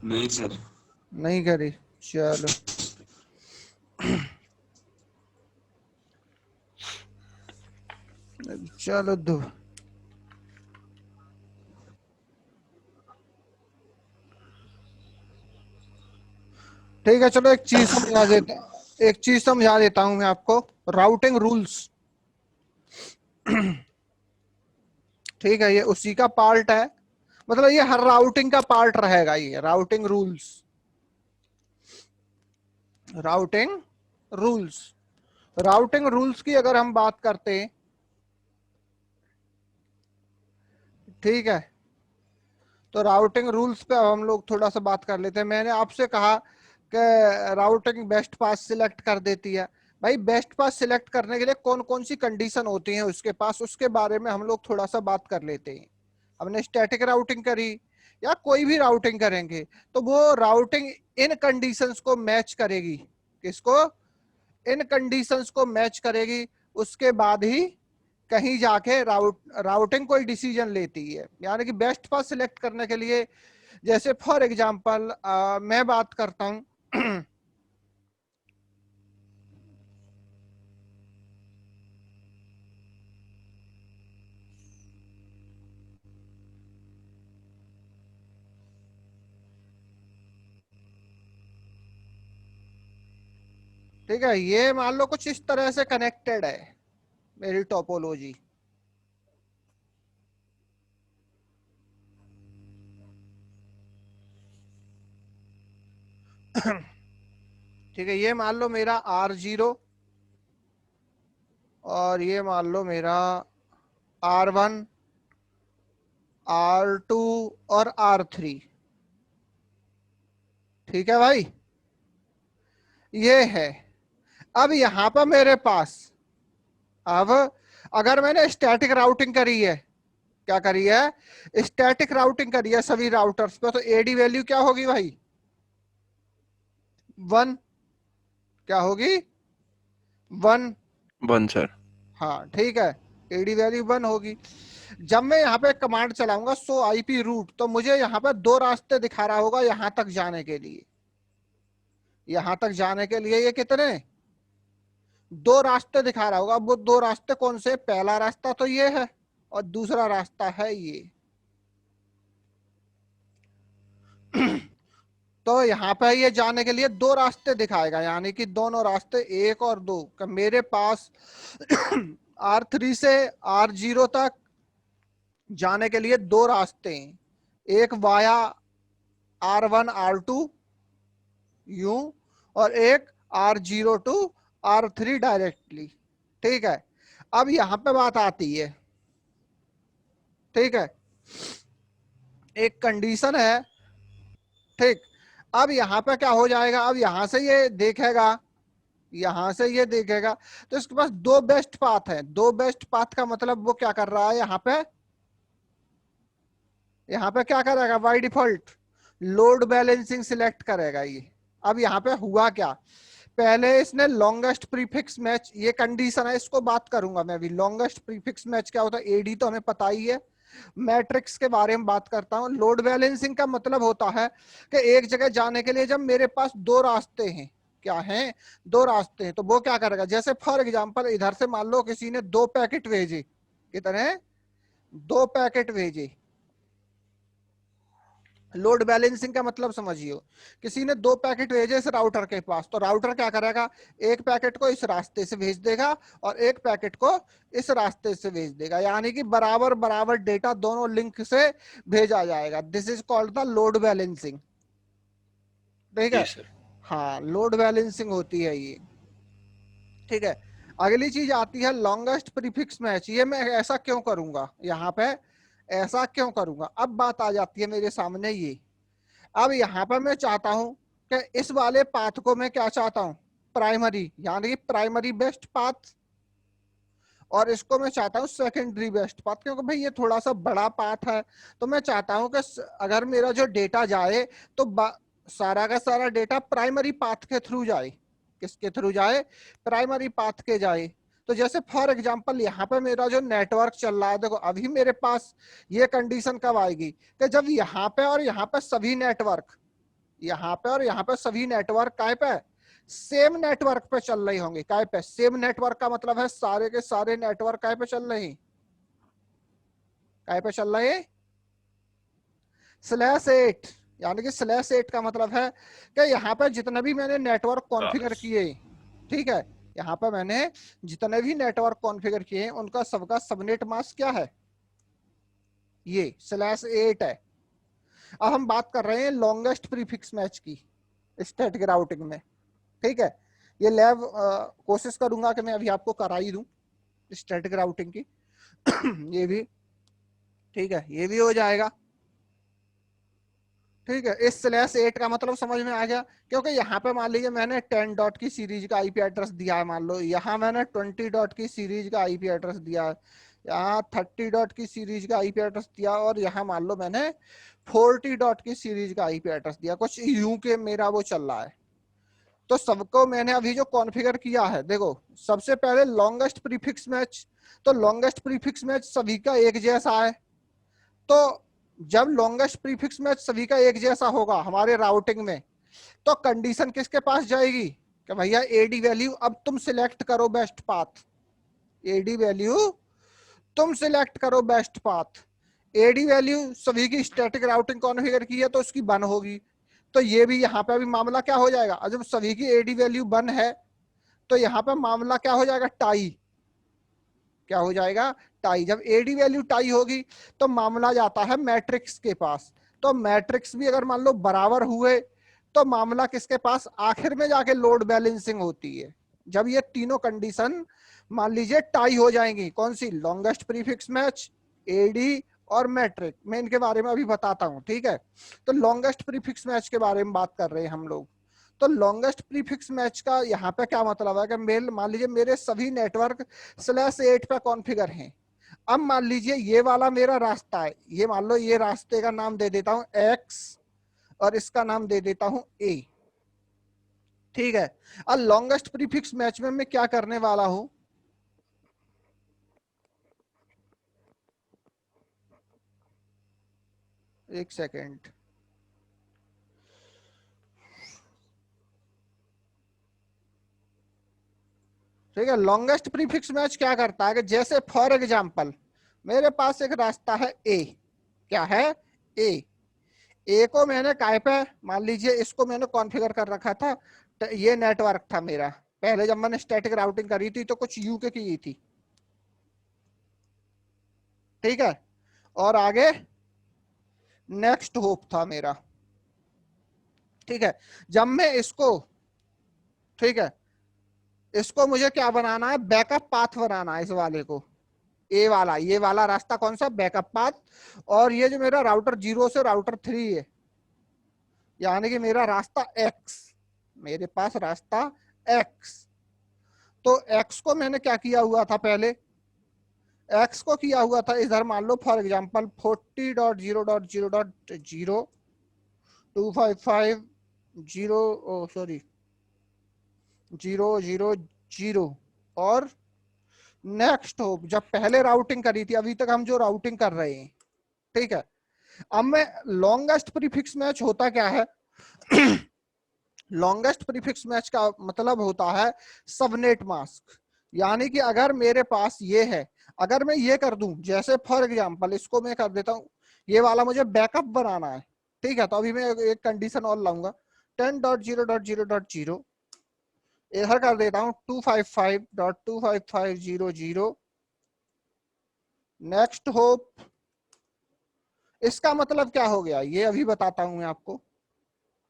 नहीं सर। नहीं करी, चलो। चलो दो। ठीक है, चलो एक चीज समझा देता, एक चीज समझा देता हूं मैं आपको। राउटिंग रूल्स, ठीक है, ये उसी का पार्ट है। मतलब ये हर राउटिंग का पार्ट रहेगा, ये routing rules. Routing rules, routing rules की अगर हम बात करते हैं, ठीक है, तो राउटिंग रूल्स पे अब हम लोग थोड़ा सा बात कर लेते हैं। मैंने आपसे कहा कि राउटिंग बेस्ट पास सिलेक्ट कर देती है। भाई बेस्ट पास सिलेक्ट करने के लिए कौन कौन सी कंडीशन होती है उसके पास, उसके बारे में हम लोग थोड़ा सा बात कर लेते हैं। हमने स्टैटिक राउटिंग करी या कोई भी राउटिंग करेंगे, तो वो राउटिंग इन कंडीशंस को मैच करेगी। किसको? इन कंडीशंस को मैच करेगी। उसके बाद ही कहीं जाके राउटिंग कोई डिसीजन लेती है। यानी कि बेस्ट पाथ सिलेक्ट करने के लिए, जैसे फॉर एग्जांपल मैं बात करता हूं। ठीक है, ये मान लो कुछ इस तरह से कनेक्टेड है मेरी टोपोलॉजी। ठीक है, ये मान लो मेरा R0, और ये मान लो मेरा R1, R2 और R3। ठीक है भाई, ये है। अब यहां पर मेरे पास, अब अगर मैंने स्टैटिक राउटिंग करी है, क्या करी है? स्टैटिक राउटिंग करी है सभी राउटर्स पे, तो एडी वैल्यू क्या होगी भाई? 1। क्या होगी? 1। 1 सर। हाँ ठीक है, एडी वैल्यू 1 होगी। जब मैं यहाँ पे कमांड चलाऊंगा सो आईपी रूट, तो मुझे यहाँ पे दो रास्ते दिखा रहा होगा यहां तक जाने के लिए। यहां तक जाने के लिए ये कितने? दो रास्ते दिखा रहा होगा। अब वो दो रास्ते कौन से? पहला रास्ता तो ये है, और दूसरा रास्ता है ये। तो यहाँ पे ये जाने के लिए दो रास्ते दिखाएगा, यानी कि दोनों रास्ते, एक और दो का मेरे पास। R3 से R0 तक जाने के लिए दो रास्ते हैं, एक वाया R1 R2 यू, और एक R0 to R3 डायरेक्टली। ठीक है, अब यहां पे बात आती है, ठीक है, एक कंडीशन है। ठीक, अब यहां पे क्या हो जाएगा? अब यहां से ये देखेगा, यहां से ये देखेगा, तो इसके पास दो बेस्ट पाथ है। दो बेस्ट पाथ का मतलब वो क्या कर रहा है यहाँ पे? यहाँ पे क्या करेगा? By default load balancing select करेगा ये। अब यहाँ पे हुआ क्या? पहले इसने लॉन्गेस्ट प्रीफिक्स मैच, ये कंडीशन है, इसको बात करूंगा मैं अभी। लॉन्गेस्ट प्रीफिक्स मैच क्या होता है? एडी तो हमें पता ही है। मैट्रिक्स के बारे में बात करता हूं। लोड बैलेंसिंग का मतलब होता है कि एक जगह जाने के लिए जब मेरे पास दो रास्ते हैं, क्या हैं? दो रास्ते हैं, तो वो क्या करेगा? जैसे फॉर एग्जांपल इधर से मान लो किसी ने दो पैकेट भेजे। कितने? दो पैकेट भेजे। लोड बैलेंसिंग का मतलब समझियो, किसी ने दो पैकेट भेजे इस राउटर के पास, तो राउटर क्या करेगा? एक पैकेट को इस रास्ते से भेज देगा और एक पैकेट को इस रास्ते से भेज देगा, यानी कि बराबर बराबर डेटा दोनों लिंक से भेजा जाएगा। This is called the load balancing. ठीक जी है, सर। हाँ, लोड बैलेंसिंग होती है ये। ठीक है, अगली चीज आती है लॉन्गेस्ट प्रीफिक्स मैच। ये मैं ऐसा क्यों करूंगा यहाँ पे? ऐसा क्यों करूंगा? अब बात आ जाती है मेरे सामने ये। अब यहां पर मैं चाहता हूं कि इस वाले पाथ को मैं क्या चाहता हूं? प्राइमरी, यानी कि प्राइमरी बेस्ट पाथ। और इसको मैं चाहता हूं सेकेंडरी बेस्ट पाथ, क्योंकि भाई ये थोड़ा सा बड़ा पाथ है। तो मैं चाहता हूं कि अगर मेरा जो डेटा जाए तो सारा का सारा डेटा प्राइमरी पाथ के थ्रू जाए। किसके थ्रू जाए? प्राइमरी पाथ के जाए। तो जैसे फॉर एग्जांपल यहाँ पे मेरा जो नेटवर्क चल रहा है, देखो अभी मेरे पास ये कंडीशन कब आएगी कि जब यहाँ पे और यहाँ पे सभी नेटवर्क यहाँ पे और यहाँ पे सभी नेटवर्क काय पे सेम नेटवर्क पे चल रही होंगी। काय पे सेम नेटवर्क का मतलब है सारे के सारे नेटवर्क काय पे चल रहे हैं, काय पे चल रहे हैं /8। यानी कि /8 का मतलब है कि यहाँ पे जितने भी मैंने नेटवर्क कॉन्फ़िगर किए, ठीक है, यहाँ पे मैंने जितने भी नेटवर्क कॉन्फ़िगर किए हैं उनका सबका सबनेट मास्क क्या है, ये /8 है। अब हम बात कर रहे हैं लॉन्गेस्ट प्रीफिक्स मैच की स्टैटिक राउटिंग में, ठीक है। ये लैब कोशिश करूंगा कि मैं अभी आपको करा ही दूं स्टैटिक राउटिंग की ये भी, ठीक है, ये भी हो जाएगा, ठीक है। इस /8 का मतलब समझ में आ गया, क्योंकि यहाँ पे मान लीजिए मैंने 10 डॉट की सीरीज का आईपी एड्रेस दिया है, मान लो यहाँ मैंने 20 डॉट की सीरीज का आईपी एड्रेस दिया है, यहाँ 30 डॉट की सीरीज का आईपी एड्रेस दिया, और यहाँ मान लो मैंने 40 डॉट की सीरीज का आईपी एड्रेस दिया, कुछ यूं के मेरा वो चल रहा है। तो सबको मैंने अभी जो कॉन्फ़िगर किया है, देखो सबसे पहले लॉन्गेस्ट प्रीफिक्स मैच, तो लॉन्गेस्ट प्रीफिक्स मैच सभी का एक जैसा है। तो जब लॉन्गेस्ट प्रीफिक्स मैच सभी का एक जैसा होगा हमारे राउटिंग में, तो कंडीशन किसके पास जाएगी कि भैया एडी वैल्यू अब तुम सिलेक्ट करो बेस्ट पाथ, एडी वैल्यू तुम सिलेक्ट करो बेस्ट पाथ। एडी वैल्यू सभी की स्टैटिक राउटिंग कॉन्फ़िगर की है तो उसकी 1 होगी, तो ये भी यहाँ पे भी मामला क्या हो जाएगा, जब सभी की एडी वैल्यू 1 है तो यहाँ पे मामला क्या हो जाएगा, टाई, क्या हो जाएगा, टाई। जब एडी वैल्यू टाई होगी तो मामला जाता है मैट्रिक्स के पास, तो मैट्रिक्स भी अगर मान लो बराबर हुए तो मामला किसके पास, आखिर में जाके लोड बैलेंसिंग होती है। जब ये तीनों कंडीशन मान लीजिए टाई हो जाएंगी, कौन सी, लॉन्गेस्ट प्रीफिक्स मैच, एडी और मैट्रिक, मैं इनके बारे में अभी बताता हूं, ठीक है। तो लॉन्गेस्ट प्रीफिक्स मैच के बारे में बात कर रहे हैं हम लोग। तो लॉन्गेस्ट प्रीफिक्स मैच का यहाँ पे क्या मतलब है कि मेल मान लीजिए मेरे सभी नेटवर्क /8 पे कॉन्फ़िगर हैं। अब मान लीजिए ये वाला मेरा रास्ता है, ये मान लो ये रास्ते का नाम दे देता हूं X और इसका नाम दे देता हूं A, ठीक है। अब लॉन्गेस्ट प्रीफिक्स मैच में मैं क्या करने वाला हूं, एक सेकेंड, ठीक है। लॉन्गेस्ट प्रीफिक्स मैच क्या करता है कि जैसे फॉर एग्जांपल मेरे पास एक रास्ता है ए, क्या है, ए, ए को मैंने काय पे, मान लीजिए इसको मैंने कॉन्फ़िगर कर रखा था, तो ये नेटवर्क था मेरा पहले जब मैंने स्टैटिक राउटिंग करी थी तो कुछ यू के की थी, ठीक है। और आगे नेक्स्ट होप था मेरा, ठीक है। जब मैं इसको, ठीक है, इसको मुझे क्या बनाना है, बैकअप पाथ बनाना है इस वाले को, ए वाला, ये वाला रास्ता कौन सा, बैकअप पाथ। और ये जो मेरा राउटर 0 से राउटर 3 है, यानी कि मेरा रास्ता एक्स, मेरे पास रास्ता एक्स। तो एक्स को मैंने क्या किया हुआ था पहले, एक्स को किया हुआ था इधर मान लो फॉर एग्जांपल 40.0.0.0 सॉरी 000 और नेक्स्ट हो, जब पहले राउटिंग करी थी, अभी तक हम जो राउटिंग कर रहे हैं, ठीक है। अब मैं लॉन्गेस्ट प्रीफिक्स मैच होता क्या है लॉन्गेस्ट प्रीफिक्स मैच का मतलब होता है सबनेट मास्क, यानी कि अगर मेरे पास ये है, अगर मैं ये कर दूं, जैसे फॉर एग्जांपल इसको मैं कर देता हूं, ये वाला मुझे बैकअप बनाना है, ठीक है। तो अभी मैं एक कंडीशन और लाऊंगा 10.0.0.0 इधर कर देता हूं 255.255.0.0 नेक्स्ट होप। इसका मतलब क्या हो गया ये अभी बताता हूं मैं आपको,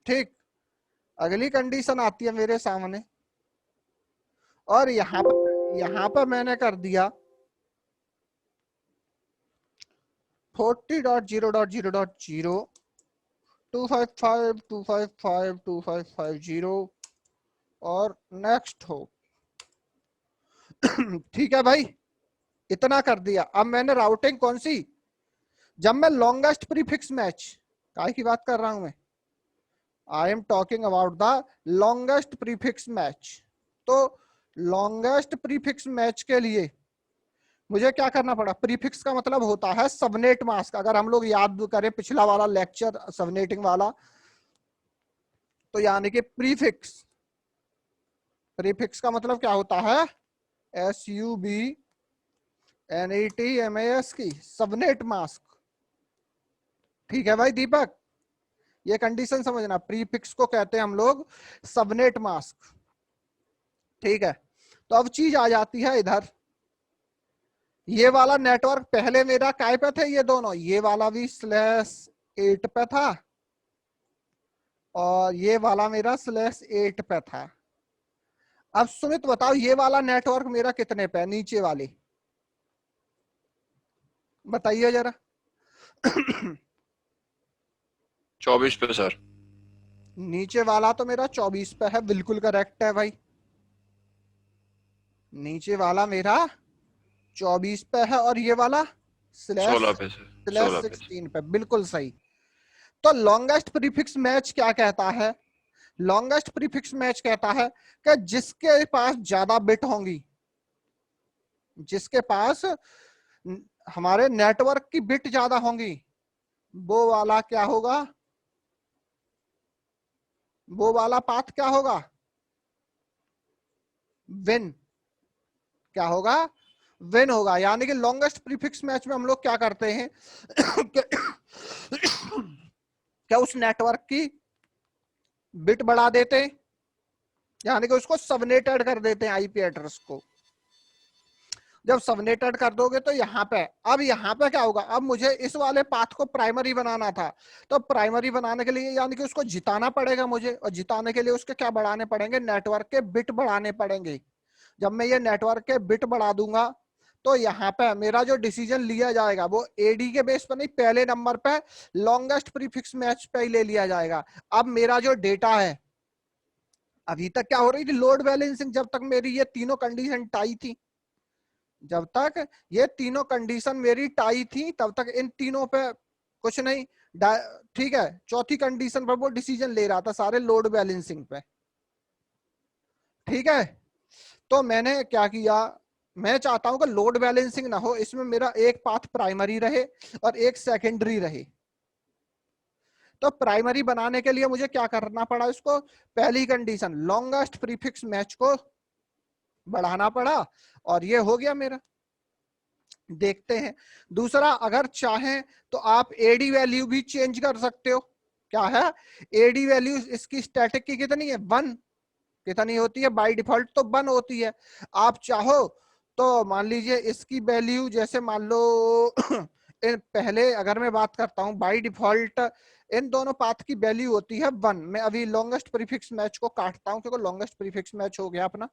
ठीक। अगली कंडीशन आती है मेरे सामने, और यहां पर मैंने कर दिया 40.0.0.0 255.255.255.0 और नेक्स्ट हो ठीक है भाई, इतना कर दिया। अब मैंने राउटिंग कौन सी, जब मैं लॉन्गेस्ट प्रीफिक्स मैच काय की बात कर रहा हूं मैं, I am talking about the longest prefix match. तो लॉन्गेस्ट प्रीफिक्स मैच के लिए मुझे क्या करना पड़ा, प्रीफिक्स का मतलब होता है सबनेट मास्क। अगर हम लोग याद करें पिछला वाला लेक्चर सबनेटिंग वाला, तो यानी कि प्रीफिक्स, प्रीफिक्स का मतलब क्या होता है, SUBNETMAS की सबनेट मास्क। ठीक है भाई दीपक, ये कंडीशन समझना, प्रीफिक्स को कहते हैं हम लोग सबनेट मास्क। ठीक है, तो अब चीज आ जाती है इधर, ये वाला नेटवर्क पहले मेरा काय पे थे ये दोनों, ये वाला भी /8 पे था और ये वाला मेरा /8 पे था। अब सुमित बताओ ये वाला नेटवर्क मेरा कितने पे है, नीचे वाले बताइए जरा। 24 पे सर। नीचे वाला तो मेरा 24 पे है, बिल्कुल करेक्ट है भाई। नीचे वाला मेरा 24 पे है और ये वाला स्लैश 16 पे सर, स्लैश 16 पे सर। 16 पे, बिल्कुल सही। तो लॉन्गेस्ट प्रीफिक्स मैच क्या कहता है, लॉन्गेस्ट प्रीफिक्स मैच कहता है कि जिसके पास ज्यादा बिट होंगी, जिसके पास हमारे नेटवर्क की बिट ज्यादा होंगी, वो वाला क्या होगा, वो वाला पाथ क्या होगा, विन, क्या होगा, विन होगा। यानी कि लॉन्गेस्ट प्रीफिक्स मैच में हम लोग क्या करते हैं क्या उस नेटवर्क की बिट बढ़ा देते हैं, यानी कि उसको सबनेटेड कर देते हैं आईपी एड्रेस को। जब सबनेटेड कर दोगे तो यहाँ पे, अब यहाँ पे क्या होगा, अब मुझे इस वाले पाथ को प्राइमरी बनाना था, तो प्राइमरी बनाने के लिए यानी कि उसको जिताना पड़ेगा मुझे, और जिताने के लिए उसके क्या बढ़ाने पड़ेंगे, नेटवर्क के बिट बढ़ाने पड़ेंगे। जब मैं ये नेटवर्क के बिट बढ़ा दूंगा तो यहाँ पे मेरा जो डिसीजन लिया जाएगा वो एडी के बेस पर नहीं, पहले नंबर पे लॉन्गेस्ट प्रीफिक्स मैच पे ही ले लिया जाएगा। अब मेरा जो डेटा है, अभी तक क्या हो रही थी, लोड बैलेंसिंग, जब तक मेरी ये तीनों कंडीशन टाई थी, जब तक ये तीनों कंडीशन मेरी टाई थी तब तक इन तीनों पे कुछ नहीं। ठीक है, चौथी कंडीशन पर वो डिसीजन ले रहा था सारे लोड बैलेंसिंग पे। ठीक है, तो मैंने क्या किया, मैं चाहता हूं कि लोड बैलेंसिंग ना हो, इसमें मेरा एक पाथ प्राइमरी रहे और एक सेकेंडरी रहे। तो प्राइमरी बनाने के लिए मुझे क्या करना पड़ा, इसको पहली कंडीशन लॉन्गेस्ट प्रीफिक्स मैच को बढ़ाना पड़ा और ये हो गया मेरा। देखते हैं दूसरा, अगर चाहें तो आप एडी वैल्यू भी चेंज कर सकते हो। क्या है, एडी वैल्यू इसकी स्टैटिक की कितनी है, 1, कितनी होती है, बाय डिफॉल्ट तो 1 होती है। आप चाहो तो मान लीजिए इसकी वैल्यू, जैसे मान लो पहले अगर मैं बात करता हूं बाय डिफॉल्ट इन दोनों पाथ की वैल्यू होती है 1। मैं अभी लॉन्गेस्ट प्रीफिक्स मैच को काटता हूं क्योंकि लॉन्गेस्ट प्रीफिक्स मैच हो गया अपना।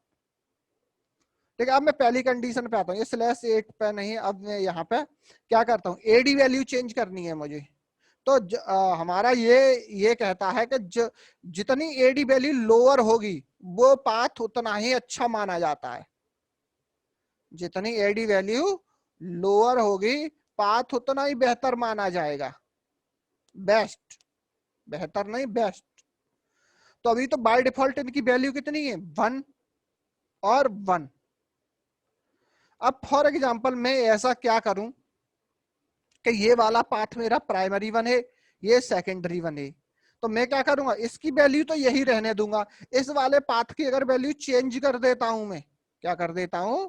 ठीक है, अब मैं पहली कंडीशन पे आता हूँ, ये /8 पे नहीं, अब मैं यहाँ पे क्या करता हूँ, एडी वैल्यू चेंज करनी है मुझे। तो हमारा ये कहता है कि जितनी एडी वैल्यू लोअर होगी वो पाथ उतना ही अच्छा माना जाता है। जितनी एडी वैल्यू लोअर होगी पाथ उतना ही बेहतर माना जाएगा, बेस्ट, बेहतर नहीं बेस्ट। तो अभी तो बाय डिफॉल्ट इनकी वैल्यू कितनी है, 1 और 1। अब फॉर एग्जांपल मैं ऐसा क्या करूं कि ये वाला पाथ मेरा प्राइमरी 1 है, ये सेकेंडरी 1 है, तो मैं क्या करूंगा, इसकी वैल्यू तो यही रहने दूंगा, इस वाले पाथ की अगर वैल्यू चेंज कर देता हूं, मैं क्या कर देता हूं,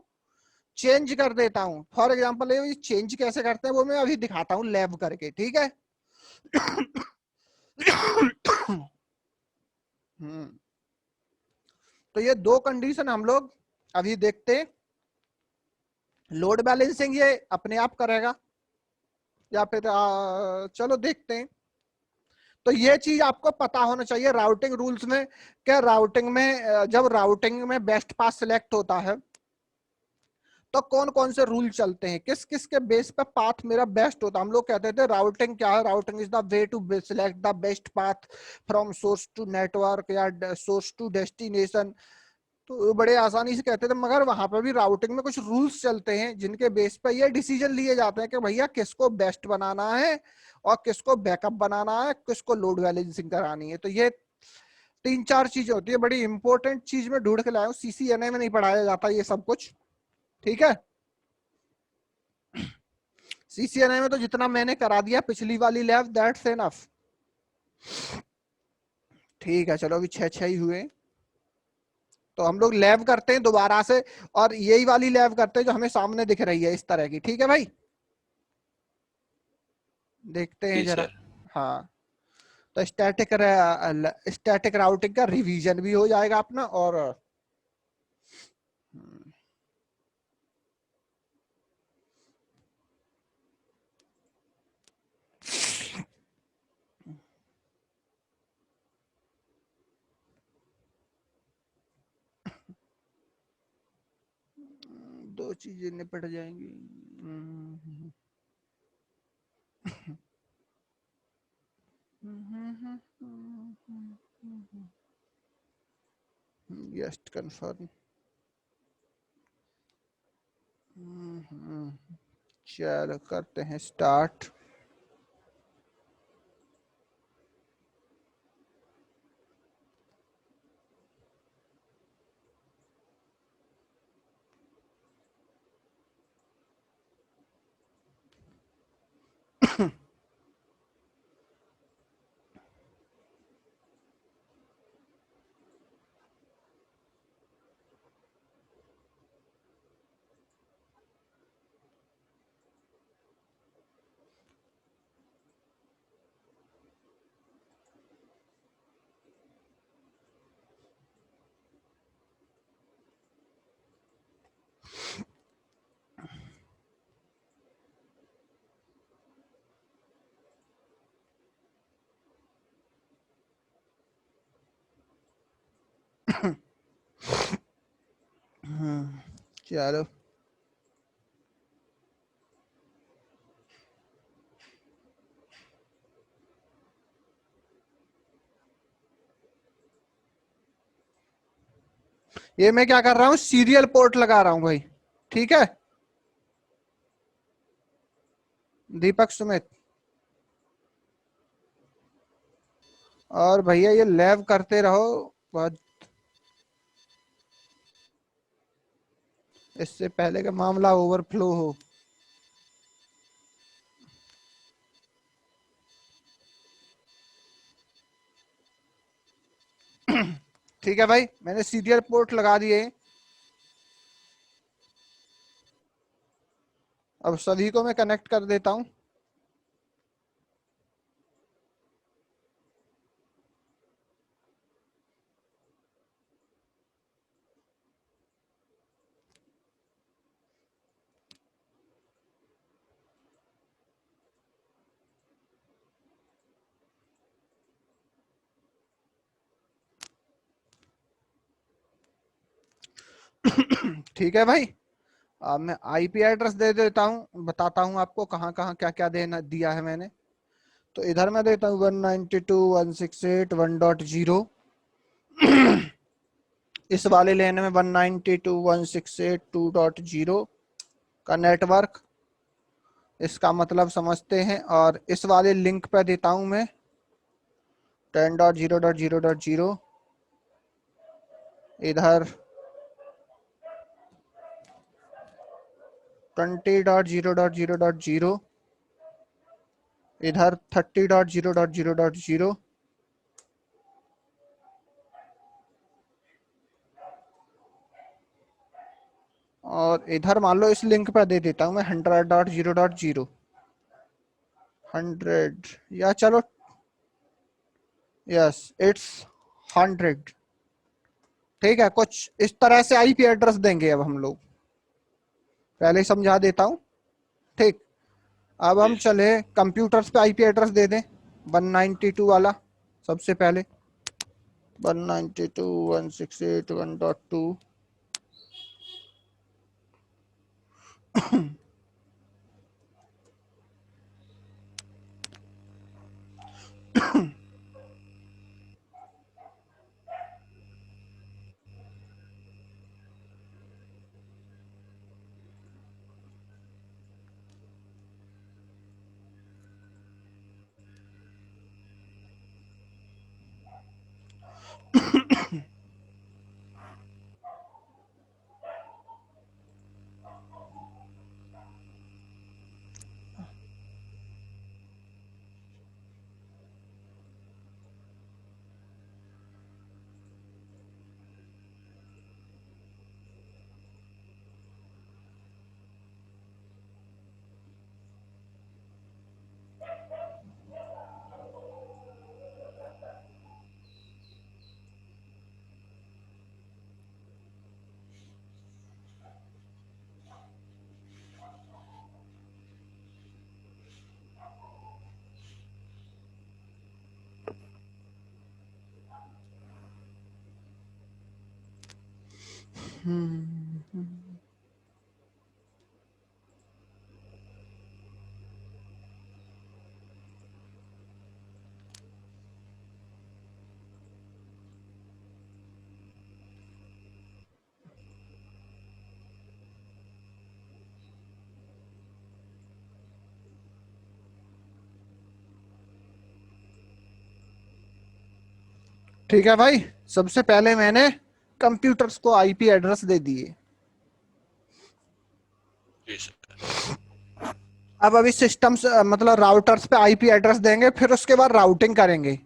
चेंज कर देता हूं। फॉर एग्जांपल ये चेंज कैसे करते हैं वो मैं अभी दिखाता हूं लैब करके, ठीक है। तो ये दो कंडीशन हम लोग अभी देखते हैं। लोड बैलेंसिंग ये अपने आप करेगा या फिर चलो देखते हैं। तो ये चीज आपको पता होना चाहिए राउटिंग रूल्स में, क्या राउटिंग में जब राउटिंग में बेस्ट पाथ सिलेक्ट होता है तो कौन कौन से रूल चलते हैं, किस किस के बेस पे पाथ मेरा बेस्ट होता है। हम लोग कहते थे राउटिंग क्या है, routing is the way to select the best path from source to network या सोर्स टू डेस्टिनेशन। तो बड़े आसानी से कहते थे, मगर वहां पर भी राउटिंग में कुछ रूल्स चलते हैं जिनके बेस पे ये डिसीजन लिए जाते हैं कि भैया किसको बेस्ट बनाना है और किसको बैकअप बनाना है, किसको लोड बैलेंसिंग करानी है। तो ये 3-4 चीजें होती है, बड़ी इंपॉर्टेंट चीज में ढूंढ के लाया हूँ, सीसीएनए में नहीं पढ़ाया जाता ये सब कुछ। ठीक है, सीसीएनए में तो जितना मैंने करा दिया पिछली वाली लैब दैट्स एनफ। ठीक है, चलो अभी 6 ही हुए। तो हम लोग लैब करते हैं दोबारा से, और यही वाली लैब करते हैं जो हमें सामने दिख रही है इस तरह की। ठीक है भाई, देखते हैं जी जरा। सर। हाँ, तो स्टैटिक राउटिंग का रिवीजन भी हो जाएगा अपना। और दो चीजें निपट जाएंगी। Guest confirm. चलो करते हैं स्टार्ट। चलो, ये मैं क्या कर रहा हूँ, सीरियल पोर्ट लगा रहा हूँ भाई। ठीक है, दीपक सुमित। और भैया ये लैब करते रहो बहुत, इससे पहले का मामला ओवरफ्लो हो। ठीक है भाई, मैंने सीरियल पोर्ट लगा दिए। अब सभी को मैं कनेक्ट कर देता हूँ। ठीक है भाई, अब मैं आईपी एड्रेस दे देता हूँ, बताता हूँ आपको कहाँ कहाँ क्या क्या देना दिया है मैंने। तो इधर मैं देता हूँ 192.168.1.0। इस वाले लेन में 192.168.2.0 का नेटवर्क, इसका मतलब समझते हैं। और इस वाले लिंक पे देता हूं मैं 10.0.0.0। इधर 20.0.0.0। इधर 30.0.0.0। और इधर मान लो इस लिंक पर दे देता हूं मैं 100.0.0। 100, या चलो, यस इट्स 100। ठीक है, कुछ इस तरह से आईपी एड्रेस देंगे अब हम लोग, पहले ही समझा देता हूं। ठीक, अब जी हम सर। चले कंप्यूटर्स पे आईपी एड्रेस दे दें, 192 वाला सबसे पहले। 192.168.1.2। ठीक है भाई, सबसे पहले मैंने कंप्यूटर्स को आईपी एड्रेस दे दिए। जी सर। अब अभी सिस्टम्स मतलब राउटर्स पे आईपी एड्रेस देंगे, फिर उसके बाद राउटिंग करेंगे।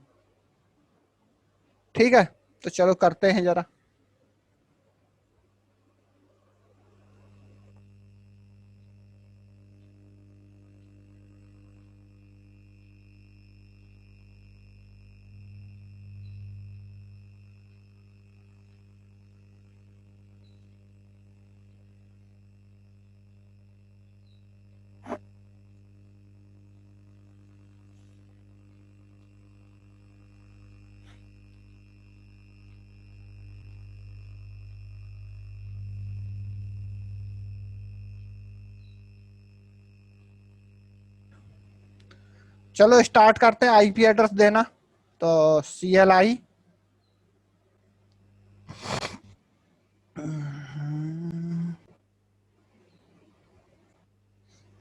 ठीक है, तो चलो करते हैं जरा। चलो स्टार्ट करते हैं आईपी एड्रेस देना। तो CLI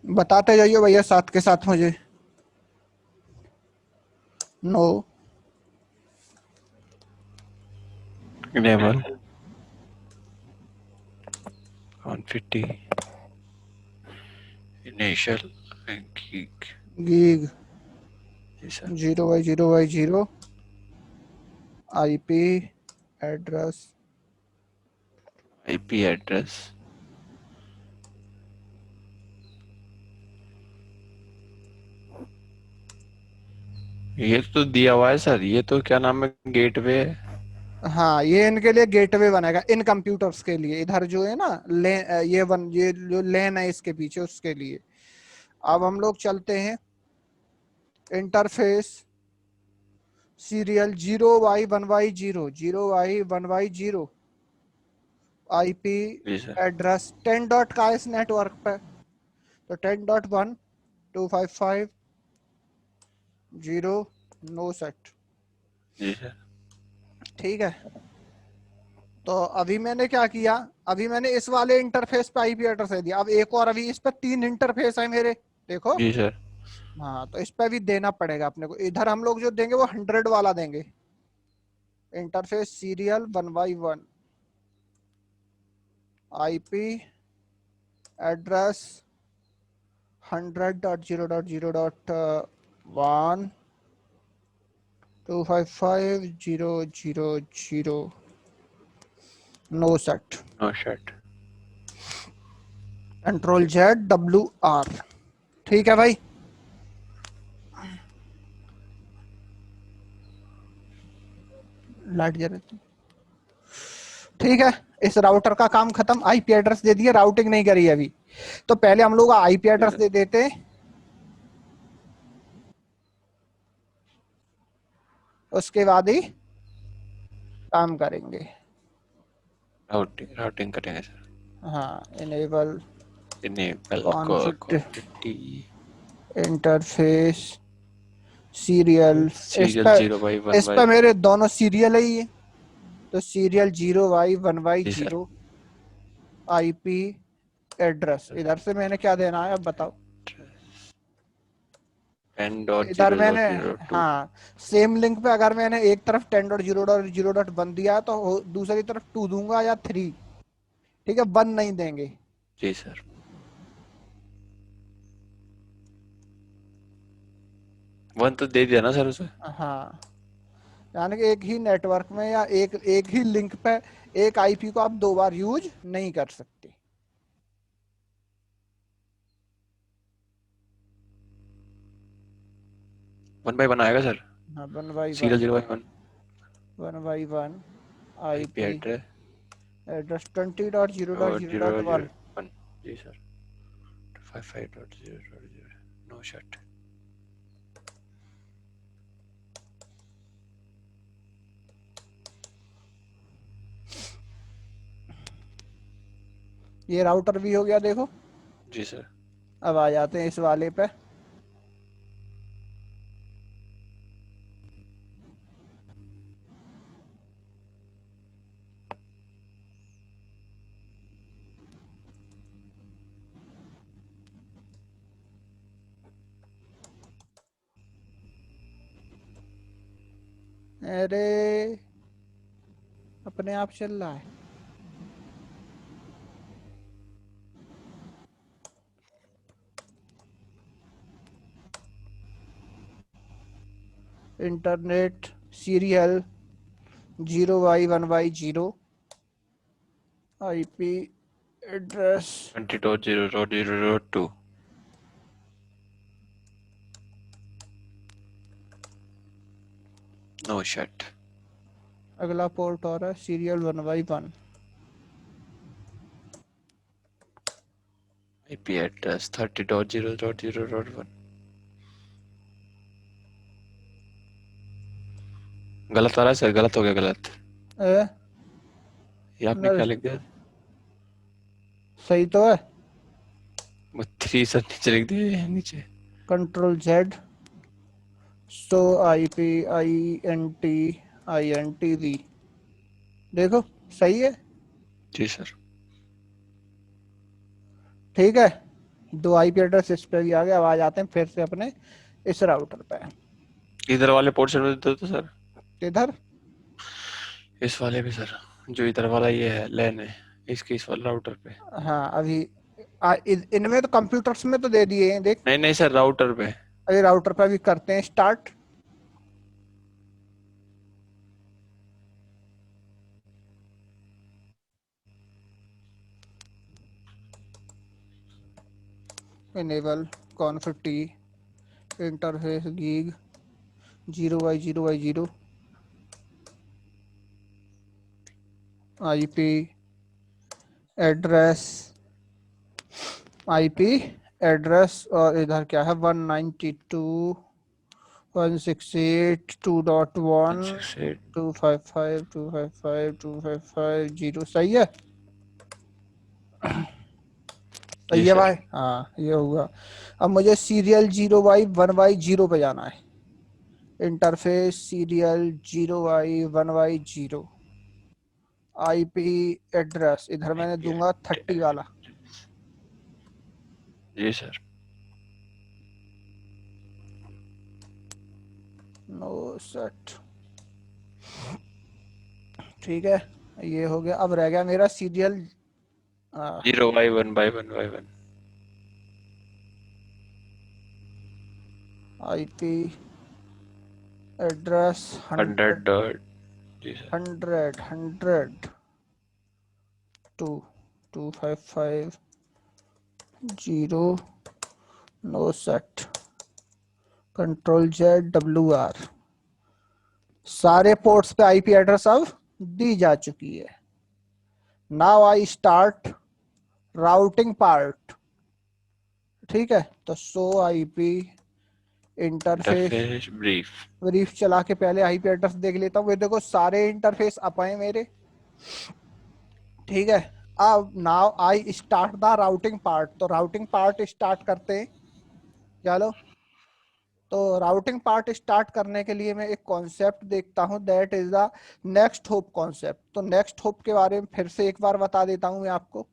बताते जाइए भैया साथ के साथ मुझे। No. enable 150 initial gig। Gig जी sir. 0x0x0 IP address. IP address ये तो दिया हुआ है सर, ये तो क्या नाम है, गेटवे है। हाँ, ये इनके लिए गेटवे बनेगा इन कंप्यूटर्स के लिए। इधर जो है ना ले, ये जो लेन है इसके पीछे, उसके लिए। अब हम लोग चलते हैं interface serial 0x1x0 0x1x0 IP जी सर। एड्रेस 10 डॉट का इस नेटवर्क पे। तो 10.1 255 0 नो सेट। जी सर। ठीक है, तो अभी मैंने क्या किया, अभी मैंने इस वाले इंटरफेस पे आईपी एड्रेस दे दिया। अब एक और, अभी इस पे 3 इंटरफेस है मेरे, देखो। जी सर। हाँ, तो इस पे भी देना पड़ेगा अपने को। इधर हम लोग जो देंगे वो 100 वाला देंगे। Interface serial 1x1 IP address 100.0.0.1 255 000 no set. No shut. Ctrl+Z WR। ठीक है भाई, लाइट जल रही। ठीक है, इस राउटर का काम खत्म। आईपी एड्रेस दे दिया, राउटिंग नहीं करी अभी। तो पहले हम लोग आईपी एड्रेस दे देते, उसके बाद ही काम करेंगे। राउटिंग राउटिंग करेंगे सर। हाँ, enable enable config quantity interface serial. Serial 0x1 इस बाई। पर मेरे दोनों सीरियल है ये। तो सीरियल 0x1x0 जी सर। IP address. इधर से मैंने क्या देना है अब बताओ। 10 डॉट इधर 0 मैंने, डॉट 0 2। हाँ, सेम लिंक पे अगर मैंने एक तरफ 10.0.0.1 दिया है, तो दूसरी तरफ 2 दूंगा या 3। ठीक है, 1 नहीं देंगे। जी सर। 1 तो दे दिया ना सर उसे। हाँ, यानी कि एक ही नेटवर्क में या एक एक ही लिंक पे एक आईपी को आप 2 बार यूज नहीं कर सकते। 1x1 आएगा सर। हाँ, 1x1 serial 0x1 1x1 IP IP address address 20.0.0.1 0.1। जी सर। 255.0.0 no shut. ये राउटर भी हो गया देखो। जी सर। अब आ जाते हैं इस वाले पे। अरे अपने आप चल रहा है। Internet serial 0x1x0 IP address. 20.0.0.2। No shut. अगला पोर्ट और है सीरियल 1x1। IP address 30.0.0.1। गलत आ रहा है सर, गलत हो गया, गलत। ए, ये आपने क्या लिख दिया? सही तो है। वो 3 सर नीचे लिख दिया नीचे। कंट्रोल जेड सो आईपी INT देखो सही है। जी सर। ठीक है, 2 आईपी एड्रेस इस पे भी आ गया। अब आ जाते हैं फिर से अपने इस राउटर पे। इधर वाले पोर्शन में दे दो सर। इधर इस वाले पे सर, जो इधर वाला ये है लैन है, इसके इस वाले राउटर पे। हाँ अभी इनमें तो कंप्यूटर्स में तो दे दिए हैं देख। नहीं नहीं सर, राउटर पे। अभी राउटर पे भी करते हैं start. Enable config T interface gig 0x0x0 IP address IP address और इधर क्या है 192.168.2.1 168। 255.255.255.0 सही है। जी सही है सर। भाई, हाँ ये होगा। अब मुझे सीरियल 0x1x0 पे जाना है। Interface serial 0x1x0 IP address इधर मैंने आईपी दूंगा 30 वाला। जी सर। No set. ठीक है, ये हो गया। अब रह गया मेरा सीरियल 0x1x1x1। आईपी एड्रेस 100 100 जी sir. 255.0 no set control Z WR। सारे पोर्ट्स पे आईपी एड्रेस अब दी जा चुकी है। Now I start routing part. ठीक है, तो so IP interface interface brief. Brief चला के पहले आईपी एड्रेस देख लेता हूँ। ये देखो सारे इंटरफेस अप आए मेरे। ठीक है, अब now I start the routing part. तो राउटिंग पार्ट स्टार्ट करते हैं, चलो। तो राउटिंग पार्ट स्टार्ट करने के लिए मैं एक कॉन्सेप्ट देखता हूं, that is the next hop concept. तो नेक्स्ट होप के बारे में फिर से एक बार बता देता हूं मैं आपको।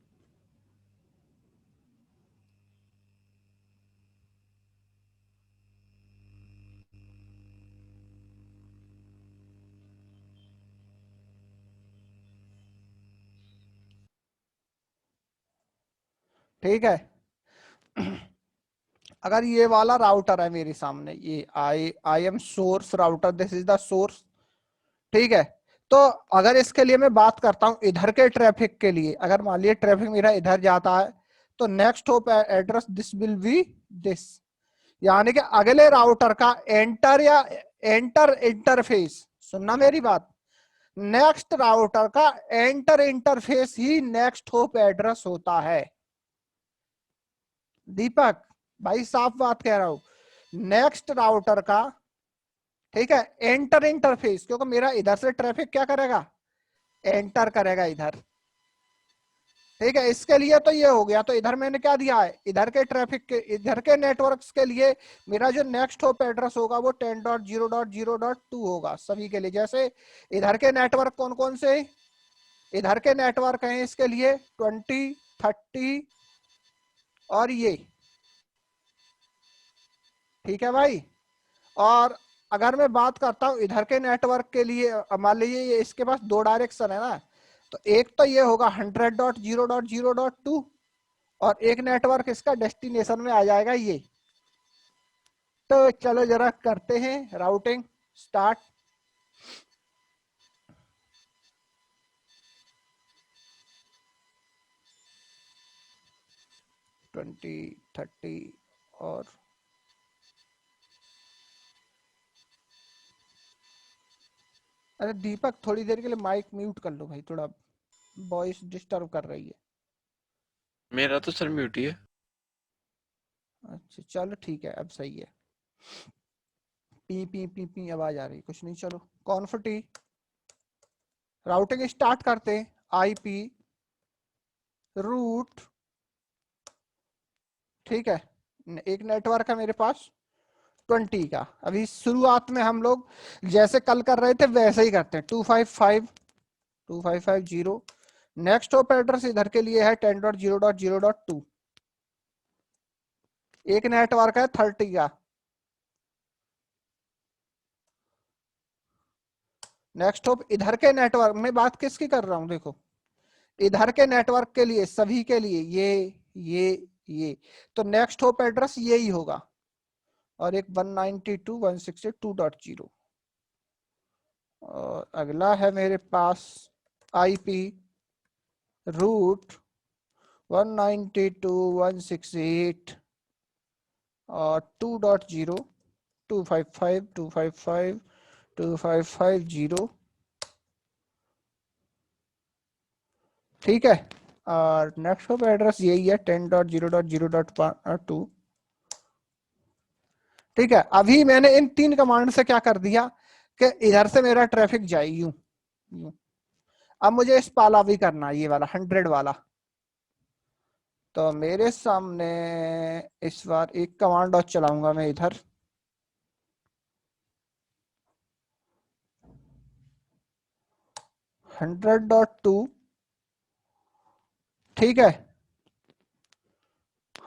ठीक है, अगर ये वाला राउटर है मेरे सामने, ये I am source router, this is the source. ठीक है, तो अगर इसके लिए मैं बात करता हूं इधर के ट्रैफिक के लिए, अगर मान लिया ट्रैफिक मेरा इधर जाता है, तो next hop address this will be this. यानी कि अगले राउटर का एंटर या एंटर इंटरफेस, सुनना मेरी बात, नेक्स्ट राउटर का एंटर इंटरफेस ही नेक्स्ट होप एड्रेस होता है। दीपक भाई साफ बात कह रहा हूं, नेक्स्ट राउटर का, ठीक है, एंटर इंटरफेस, क्योंकि मेरा इधर से ट्रैफिक क्या करेगा, एंटर करेगा इधर। ठीक है, इसके लिए तो ये हो गया। तो इधर मैंने क्या दिया है, इधर के ट्रैफिक के, इधर के नेटवर्क्स के लिए मेरा जो नेक्स्ट होप एड्रेस होगा वो 10.0.0.2 होगा सभी के लिए। जैसे इधर के नेटवर्क कौन कौन से, इधर के नेटवर्क हैं इसके लिए 20, 30 और ये। ठीक है भाई। और अगर मैं बात करता हूं इधर के नेटवर्क के लिए, मान लीजिए ये इसके पास दो डायरेक्शन है ना, तो एक तो ये होगा 100.0.0.2 और एक नेटवर्क इसका डेस्टिनेशन में आ जाएगा ये। तो चलो जरा करते हैं राउटिंग स्टार्ट। ट्वेंटी, 30 और अरे दीपक थोड़ी देर के लिए माइक म्यूट कर लो भाई, थोड़ा वॉइस डिस्टर्ब कर रही है। मेरा तो सर म्यूट ही है। अच्छा चलो ठीक है, अब सही है। पी पी पी पी आवाज आ रही, कुछ नहीं, चलो कॉन्फिटी राउटिंग स्टार्ट करते हैं। आईपी रूट, ठीक है, एक नेटवर्क है मेरे पास 20 का। अभी शुरुआत में हम लोग जैसे कल कर रहे थे वैसे ही करते हैं। 255.255.0। नेक्स्ट होप एड्रेस इधर के लिए है 10.0.0.2। एक नेटवर्क है 30 का। नेक्स्ट होप इधर के नेटवर्क में बात किसकी कर रहा हूं, देखो इधर के नेटवर्क के लिए सभी के लिए ये तो नेक्स्ट होप एड्रेस यही होगा। और एक 192.168.2.0। और अगला है मेरे पास आईपी रूट 192.168 और 2.0, 255.255.255.0। ठीक है। और नेक्स्ट होप एड्रेस यही है 10.0.0.2। ठीक है, अभी मैंने इन तीन कमांड से क्या कर दिया कि इधर से मेरा ट्रैफिक जाए यूं यूं। अब मुझे इस पाला भी करना है, ये वाला 100 वाला। तो मेरे सामने इस बार एक कमांड और चलाऊंगा मैं इधर। 100.2, ठीक है,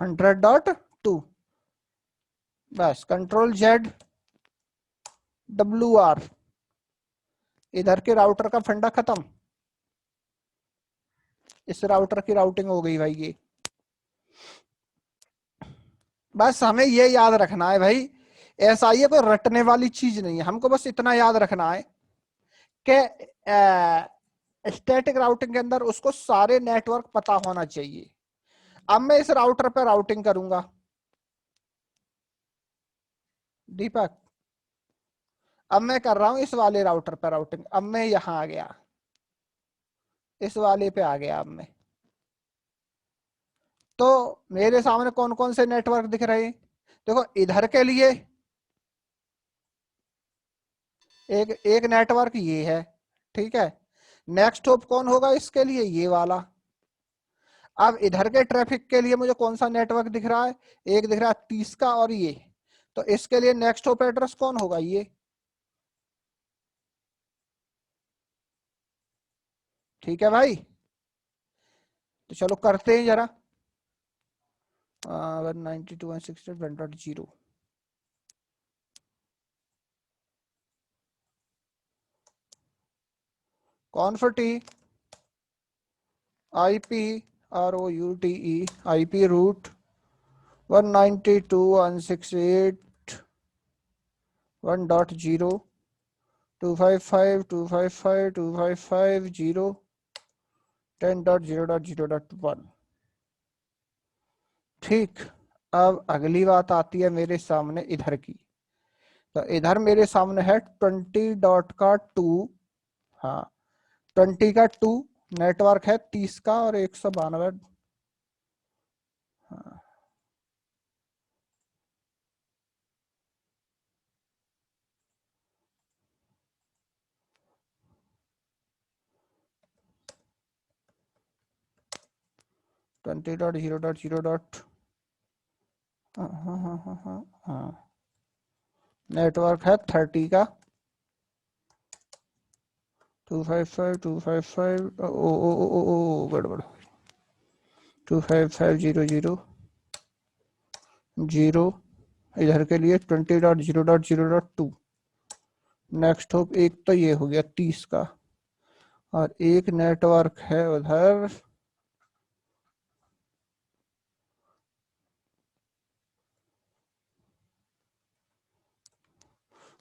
100.2। बस कंट्रोल जेड WR, इधर के राउटर का फंडा खत्म। इस राउटर की राउटिंग हो गई भाई ये। बस हमें ये याद रखना है भाई, ऐसा ये कोई रटने वाली चीज नहीं है, हमको बस इतना याद रखना है कि स्टैटिक राउटिंग के अंदर उसको सारे नेटवर्क पता होना चाहिए। अब मैं इस राउटर पर राउटिंग करूंगा दीपक। अब मैं कर रहा हूं इस वाले राउटर पर राउटिंग। अब मैं यहां आ गया, इस वाले पे आ गया अब मैं। तो मेरे सामने कौन कौन से नेटवर्क दिख रहे हैं, देखो इधर के लिए एक नेटवर्क ये है, ठीक है। नेक्स्ट होप कौन होगा इसके लिए, ये वाला। अब इधर के ट्रैफिक के लिए मुझे कौन सा नेटवर्क दिख रहा है, एक दिख रहा है 30 का और ये। तो इसके लिए नेक्स्ट होप एड्रेस कौन होगा, ये। ठीक है भाई, तो चलो करते हैं जरा। 192.168.1.0 कॉन्फिटी आईपी ROUTE आईपी रूट 192.168.1.0 255.255.255.0 10.0.0.1। ठीक। अब अगली बात आती है मेरे सामने इधर की। तो इधर मेरे सामने है 20.2। हाँ, 20 का 2 नेटवर्क है 30 का और 192। हाँ, 20.0.0. नेटवर्क है 30 का 255 ओ गड़बड़ 25500 0 इधर के लिए 20.0.0.2. नेक्स्ट होप एक तो ये हो गया 30 का और एक नेटवर्क है उधर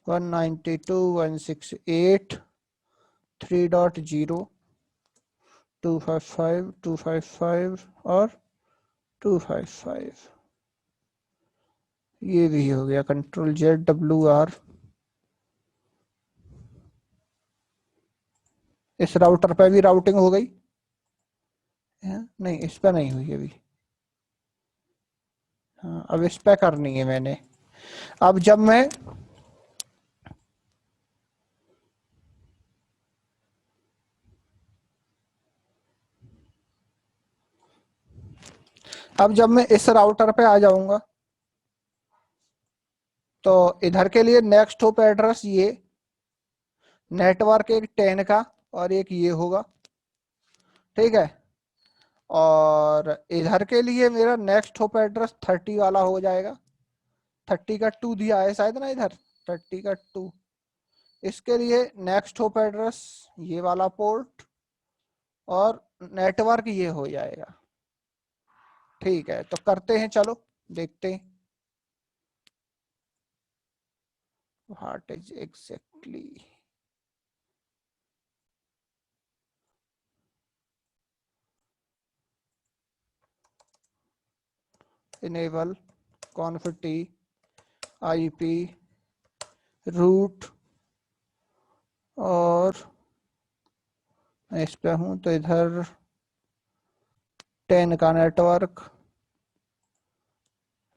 192.168 3.0 255 और 255. ये भी हो गया Ctrl+Z+WR. इस राउटर पे भी राउटिंग हो गई नहीं, इस पे नहीं हुई अभी. हाँ, अब इस पे करनी है मैंने. अब जब मैं इस राउटर पे आ जाऊंगा तो इधर के लिए नेक्स्ट होप एड्रेस ये नेटवर्क एक 10 का और एक ये होगा. ठीक है. और इधर के लिए मेरा नेक्स्ट होप एड्रेस 30 वाला हो जाएगा. 30 का 2 दिया है शायद ना इधर. 30 का 2. इसके लिए नेक्स्ट होप एड्रेस ये वाला पोर्ट और नेटवर्क ये हो जाएगा. ठीक है, तो करते हैं. चलो देखते हैं what is exactly. Enable config IP root और मैं इस पे हूं तो इधर 10 का नेटवर्क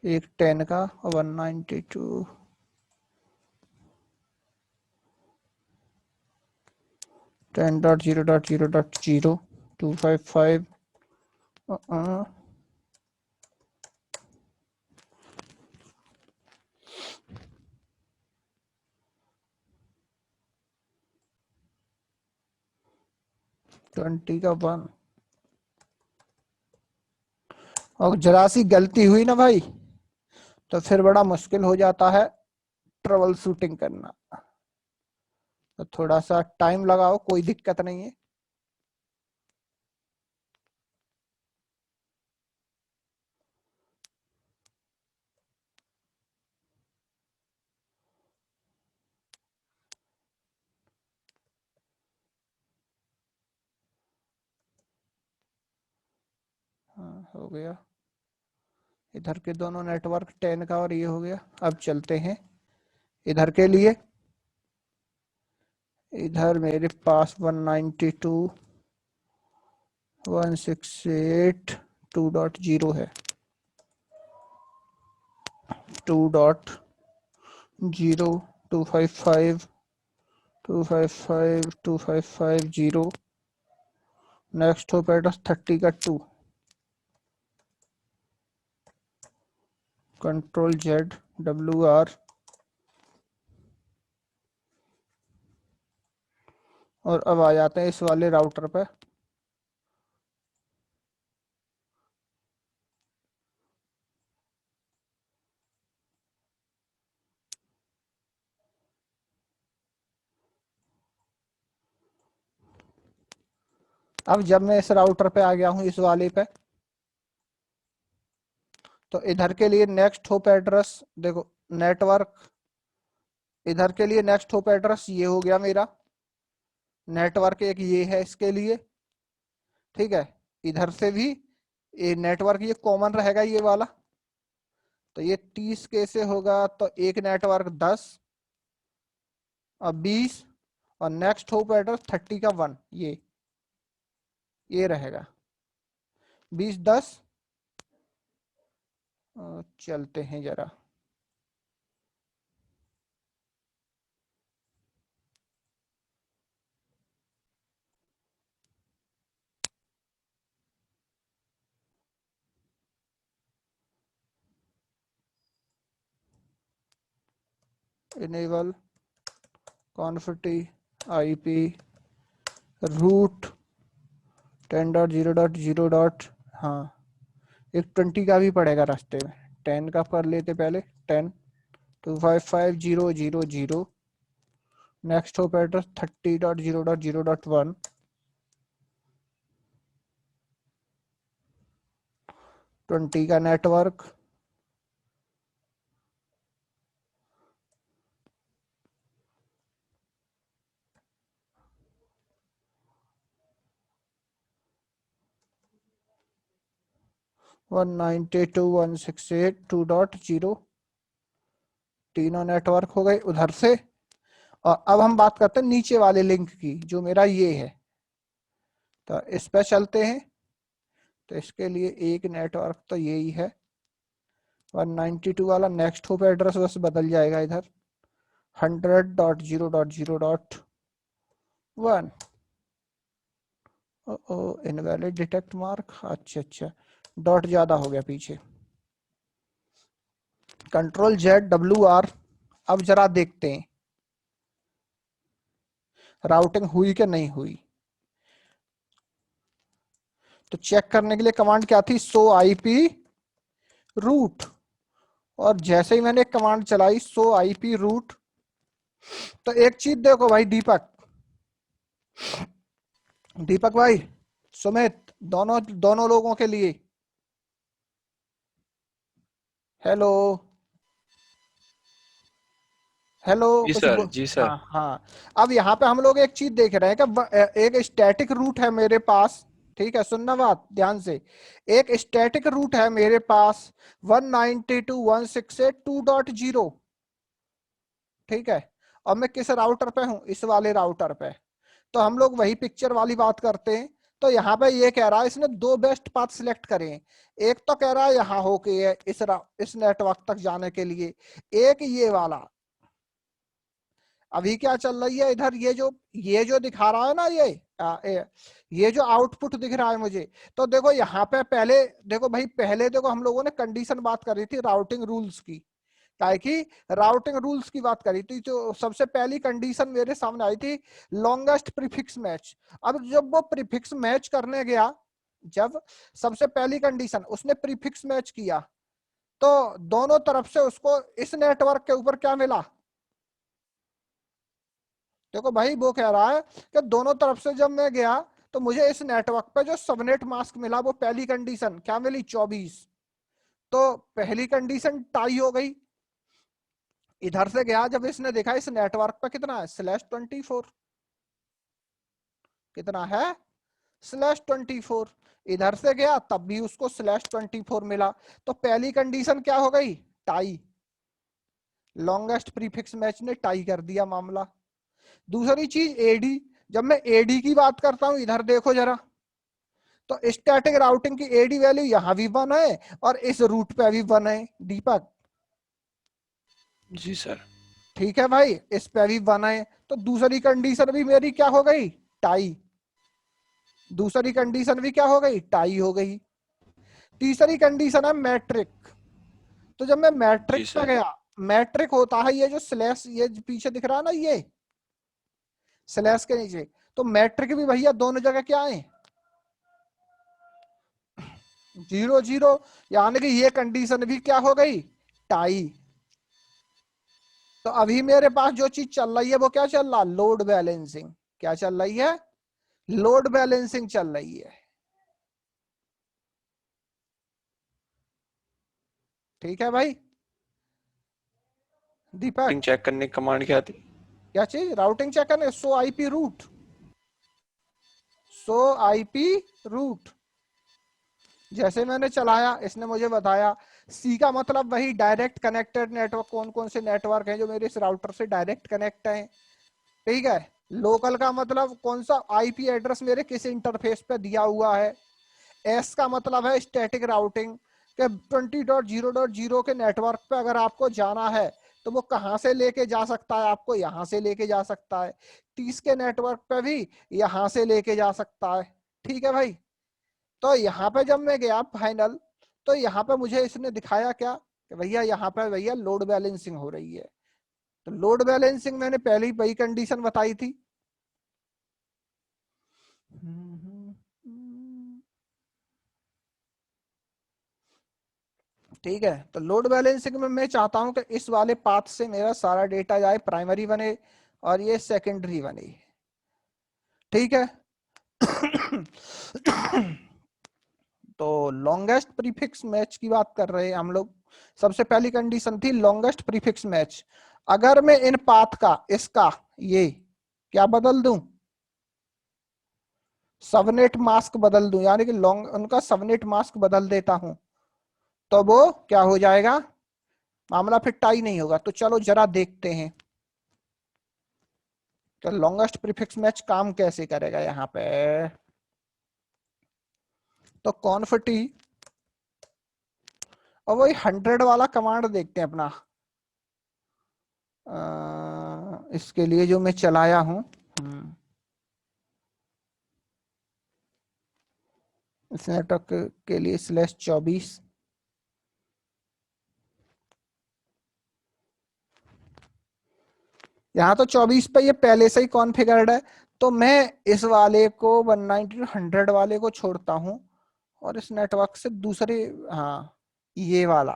एक 10 का 192 10.0.0.0 255 20 का 1. और जरा सी गलती हुई ना भाई तो फिर बड़ा मुश्किल हो जाता है ट्रबल शूटिंग करना. तो थोड़ा सा टाइम लगाओ, कोई दिक्कत नहीं है. हाँ, हो गया. इधर के दोनों नेटवर्क 10 का और ये हो गया. अब चलते हैं इधर के लिए. इधर मेरे पास 192.168.2.0 है. 2.0 255 255 2550. नेक्स्ट होप एड्रेस 30 का 2. Ctrl+Z+WR. और अब आ जाते हैं इस वाले राउटर पे. अब जब मैं इस राउटर पे आ गया हूं इस वाले पे तो इधर के लिए नेक्स्ट होप एड्रेस देखो नेटवर्क. इधर के लिए नेक्स्ट होप एड्रेस ये हो गया मेरा. नेटवर्क एक ये है इसके लिए. ठीक है. इधर से भी ये नेटवर्क ये कॉमन रहेगा ये वाला. तो ये 30 कैसे होगा तो एक नेटवर्क 10 और 20 और नेक्स्ट होप एड्रेस 30 का 1 ये रहेगा 20 10. चलते हैं जरा. Enable conf t IP route 10.0.0. हाँ, एक 20 का भी पड़ेगा रास्ते में, 10 का कर लेते पहले, 10 255.0.0.0. Next hop address 30.0.0.1. 20 का नेटवर्क, वन 192.168.2.0. तीनों नेटवर्क हो गए उधर से। और अब हम बात करते हैं नीचे वाले लिंक की, जो मेरा ये है। तो इस पे चलते हैं। तो इसके लिए एक नेटवर्क तो यही है 192 वाला। नेक्स्ट होप एड्रेस बस बदल जाएगा इधर 100.0.0.1. इनवैलिड डिटेक्ट मार्क, अच्छा डॉट ज्यादा हो गया पीछे। Control ZWR। अब जरा देखते हैं राउटिंग हुई कि नहीं हुई। तो चेक करने के लिए कमांड क्या थी, शो आईपी रूट। और जैसे ही मैंने कमांड चलाई शो आईपी रूट, तो एक चीज देखो भाई, दीपक भाई, सुमित, दोनों दोनों लोगों के लिए हेलो हेलो जी कुछ सर, जी सर। हाँ हाँ। अब यहाँ पे हम लोग एक चीज देख रहे हैं कि एक स्टैटिक रूट है मेरे पास। ठीक है, सुनना बात ध्यान से। एक स्टैटिक रूट है मेरे पास 192.168.2.0। ठीक है, और मैं किस राउटर पे हूं, इस वाले राउटर पे। तो हम लोग वही पिक्चर वाली बात करते हैं। तो यहाँ पे ये कह रहा है, इसने दो बेस्ट पाथ सिलेक्ट करे हैं। एक तो कह रहा है यहाँ होके है इस नेटवर्क तक जाने के लिए, एक ये वाला। अभी क्या चल रही है इधर, ये जो दिखा रहा है ना, ये जो आउटपुट दिख रहा है मुझे। तो देखो यहाँ पे पहले देखो भाई, पहले देखो हम लोगों ने कंडीशन बात करी थी राउटिंग रूल्स की। क्या की राउटिंग रूल्स की बात करी थी, जो सबसे पहली कंडीशन मेरे सामने आई थी, लॉन्गेस्ट प्रीफिक्स मैच। अब जब वो प्रीफिक्स मैच करने गया, जब सबसे पहली कंडीशन उसने प्रीफिक्स मैच किया, तो दोनों तरफ से उसको इस नेटवर्क के ऊपर क्या मिला। देखो भाई, वो कह रहा है कि दोनों तरफ से जब मैं गया, तो मुझे इस नेटवर्क पे जो सबनेट मास्क मिला, वो पहली कंडीशन क्या मिली, 24। तो पहली कंडीशन टाई हो गई। इधर से गया, जब इसने देखा इस नेटवर्क पे कितना है, /24। कितना है, /24। इधर से गया, तब भी उसको /24 मिला। तो पहली कंडीशन क्या हो गई, टाई। लॉन्गेस्ट प्रीफिक्स मैच ने टाई कर दिया मामला। दूसरी चीज एडी, जब मैं एडी की बात करता हूं, इधर देखो जरा, तो स्टैटिक राउटिंग की एडी वैल्यू यहां भी 1 है और इस रूट पे भी 1 है दीपक। जी सर। ठीक है भाई, इस पे भी 1 है। तो दूसरी कंडीशन भी मेरी क्या हो गई, टाई। दूसरी कंडीशन भी क्या हो गई, टाई हो गई। तीसरी कंडीशन है मैट्रिक। तो जब मैं जी मैट्रिक पे सर। गया, मैट्रिक होता है ये जो स्लैश, ये पीछे दिख रहा है ना, ये स्लैश के नीचे। तो मैट्रिक भी भैया दोनों जगह क्या है, 0 0। यानी कि ये कंडीशन भी क्या हो गई, टाई। तो अभी मेरे पास जो चीज चल रही है वो क्या चल रहा, लोड बैलेंसिंग। क्या चल रही है, लोड बैलेंसिंग चल रही है। ठीक है भाई दीपक। पिंग चेक करने की कमांड क्या थी? क्या चीज, राउटिंग चेक करने, सो आईपी रूट। सो आईपी रूट जैसे मैंने चलाया, इसने मुझे बताया। सी का मतलब वही डायरेक्ट कनेक्टेड नेटवर्क, कौन कौन से नेटवर्क हैं जो मेरे इस राउटर से डायरेक्ट कनेक्ट हैं। ठीक है, लोकल का मतलब कौन सा आईपी एड्रेस मेरे किस इंटरफेस पे दिया हुआ है। एस का मतलब है स्टैटिक राउटिंग, के 20.0.0 के नेटवर्क पे अगर आपको जाना है, तो वो कहां से लेके जा सकता है, आपको यहां से लेके जा सकता है। 30 के नेटवर्क पे भी यहां से लेके जा सकता है। ठीक है भाई। तो यहाँ पे जब मैं गया फाइनल, तो यहाँ पे मुझे इसने दिखाया क्या, कि भैया यहाँ पे भैया लोड बैलेंसिंग हो रही है। तो लोड बैलेंसिंग मैंने पहले ही वही कंडीशन बताई थी। ठीक है, तो लोड बैलेंसिंग में मैं चाहता हूं कि इस वाले पाथ से मेरा सारा डेटा जाए, प्राइमरी बने और ये सेकेंडरी बने। ठीक है। तो लॉन्गेस्ट प्रीफिक्स मैच की बात कर रहे हैं हम लोग। सबसे पहली कंडीशन थी लॉन्गेस्ट प्रीफिक्स मैच। अगर मैं इन पाथ का, इसका ये क्या बदल दूं, सबनेट मास्क बदल दूं, यानी कि लॉन्ग उनका सबनेट मास्क बदल देता हूं, तो वो क्या हो जाएगा, मामला फिर टाई नहीं होगा। तो चलो जरा देखते हैं तो लॉन्गेस्ट प्रीफिक्स मैच काम कैसे करेगा यहाँ पे। तो कॉन्फिटी और वही 100 वाला कमांड देखते हैं अपना। इसके लिए जो मैं चलाया हूं, इस नेटवर्क के लिए /24, यहाँ तो 24 पे ये पहले से ही कॉन्फ़िगर्ड है। तो मैं इस वाले को 192 100 वाले को छोड़ता हूं और इस नेटवर्क से दूसरे, हाँ ये वाला,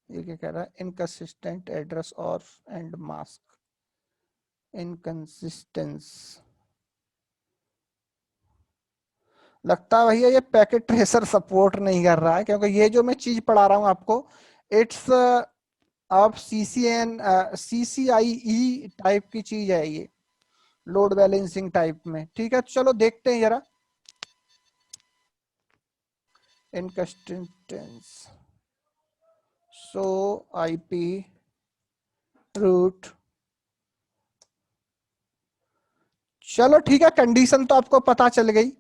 ये क्या कह रहा है, इनकंसिस्टेंट एड्रेस और एंड मास्क, इनकंसिस्टेंस। लगता है भैया ये पैकेट ट्रेसर सपोर्ट नहीं कर रहा है, क्योंकि ये जो मैं चीज पढ़ा रहा हूँ आपको, इट्स अब CCIE टाइप की चीज है ये, लोड बैलेंसिंग टाइप में। ठीक है, चलो देखते हैं जरा। इनकंसिस्टेंस, सो IP रूट। चलो ठीक है, कंडीशन तो आपको पता चल गई।